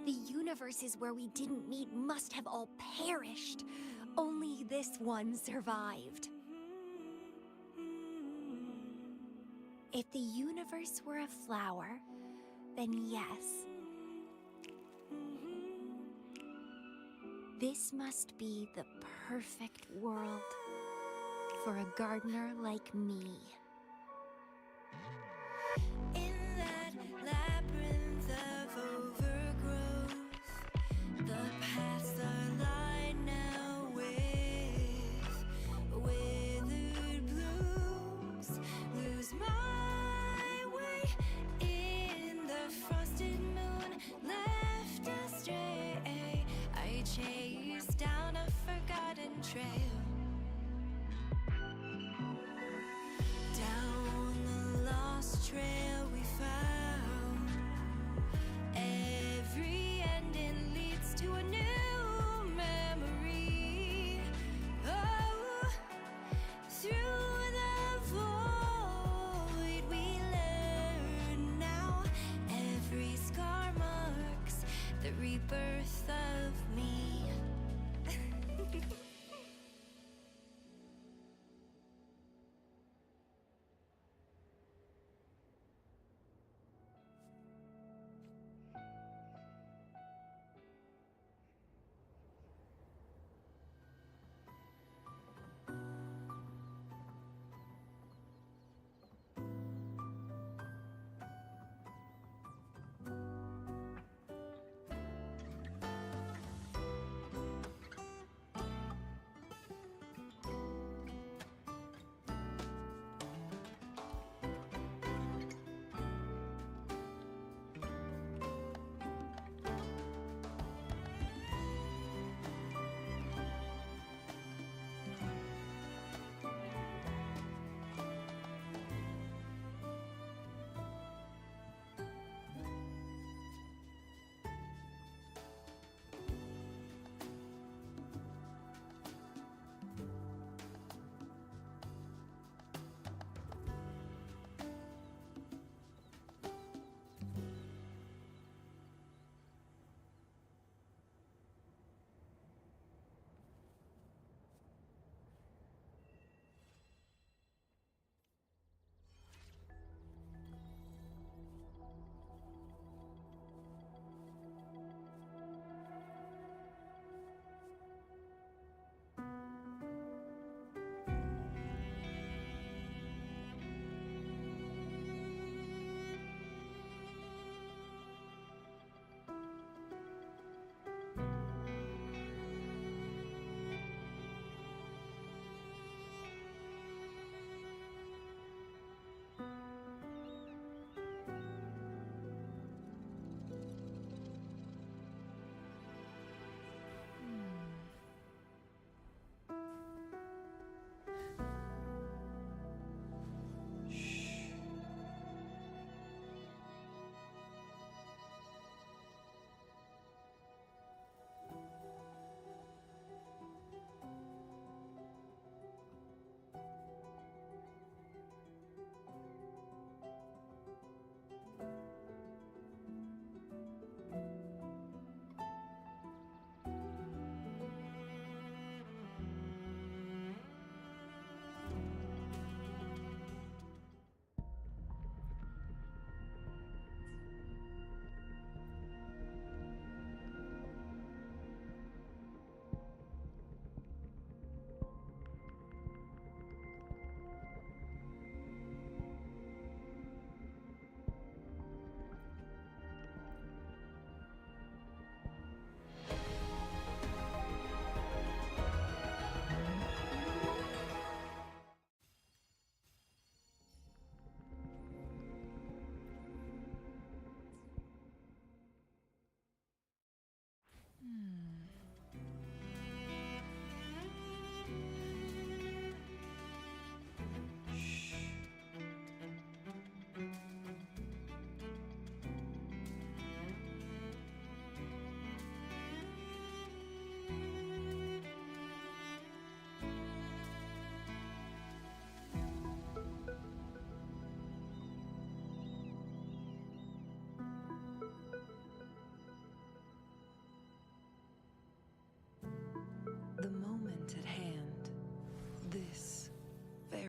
the universes where we didn't meet must have all perished. Only this one survived. If the universe were a flower, then yes. This must be the perfect world for a gardener like me. In that labyrinth of overgrowth, the paths are lined now with withered blooms. Lose my way in the frosted moon, left astray. I chase down a forgotten trail. Down the lost trail we found. Every ending leads to a new memory. Oh, through the void we learn now. Every scar marks the rebirth